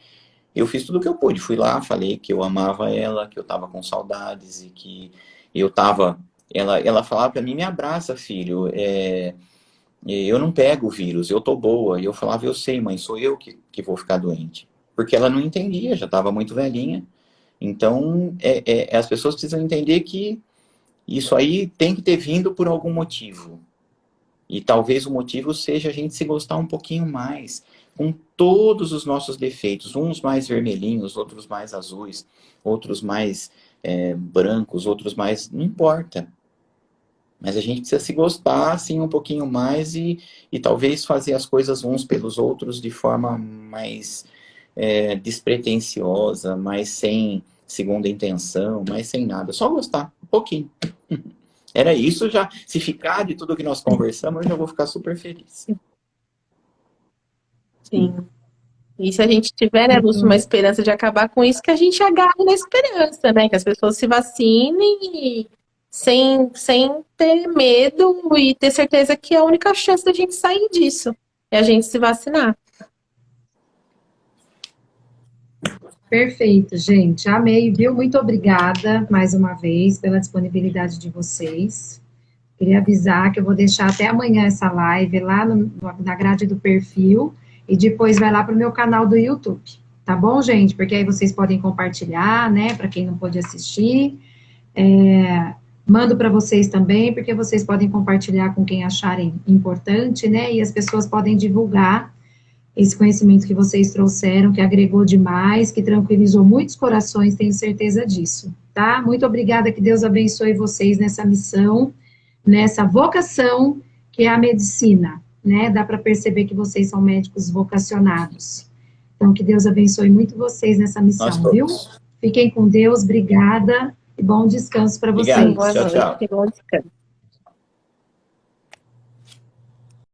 eu fiz tudo o que eu pude. Fui lá, falei que eu amava ela, que eu estava com saudades e que eu estava... Ela falava para mim, me abraça, filho, eu não pego o vírus, eu tô boa. E eu falava, eu sei, mãe, sou eu que vou ficar doente. Porque ela não entendia, já estava muito velhinha. Então, as pessoas precisam entender que isso aí tem que ter vindo por algum motivo. E talvez o motivo seja a gente se gostar um pouquinho mais, com todos os nossos defeitos, uns mais vermelhinhos, outros mais azuis, outros mais brancos, outros mais... Não importa. Mas a gente precisa se gostar, assim, um pouquinho mais e talvez fazer as coisas uns pelos outros de forma mais despretensiosa, mais sem segunda intenção, mais sem nada. Só gostar, um pouquinho. Era isso já. Se ficar de tudo que nós conversamos, eu já vou ficar super feliz. Sim. E se a gente tiver, né, Lúcio, uma esperança de acabar com isso, que a gente agarre na esperança, né? Que as pessoas se vacinem sem ter medo e ter certeza que a única chance da gente sair disso é a gente se vacinar. Perfeito, gente. Amei, viu? Muito obrigada mais uma vez pela disponibilidade de vocês. Queria avisar que eu vou deixar até amanhã essa live lá na grade do perfil e depois vai lá para o meu canal do YouTube. Tá bom, gente? Porque aí vocês podem compartilhar, né? Para quem não pôde assistir. Mando para vocês também, porque vocês podem compartilhar com quem acharem importante, né? E as pessoas podem divulgar esse conhecimento que vocês trouxeram, que agregou demais, que tranquilizou muitos corações, tenho certeza disso, tá? Muito obrigada, que Deus abençoe vocês nessa missão, nessa vocação que é a medicina, né? Dá para perceber que vocês são médicos vocacionados. Então, que Deus abençoe muito vocês nessa missão, viu? Fiquem com Deus, obrigada e bom descanso para vocês. Obrigado, Boa tchau, noite, tchau. bom descanso.